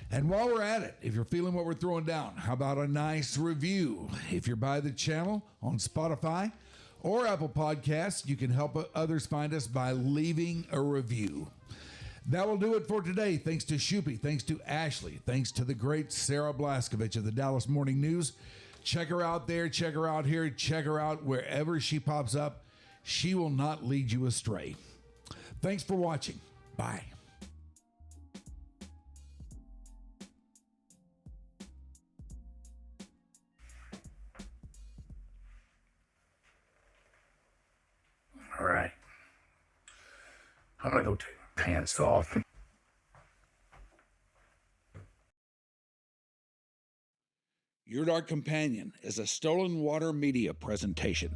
Speaker 1: And while we're at it, if you're feeling what we're throwing down, how about a nice review? If you're by the channel on Spotify or Apple Podcasts, you can help others find us by leaving a review. That will do it for today. Thanks to Shoopy. Thanks to Ashley. Thanks to the great Sarah Blaskovich of the Dallas Morning News. Check her out there. Check her out here. Check her out wherever she pops up. She will not lead you astray. Thanks for watching. Bye.
Speaker 2: All right. I'm gonna go take my pants off.
Speaker 1: Your Dark Companion is a Stolen Water Media presentation.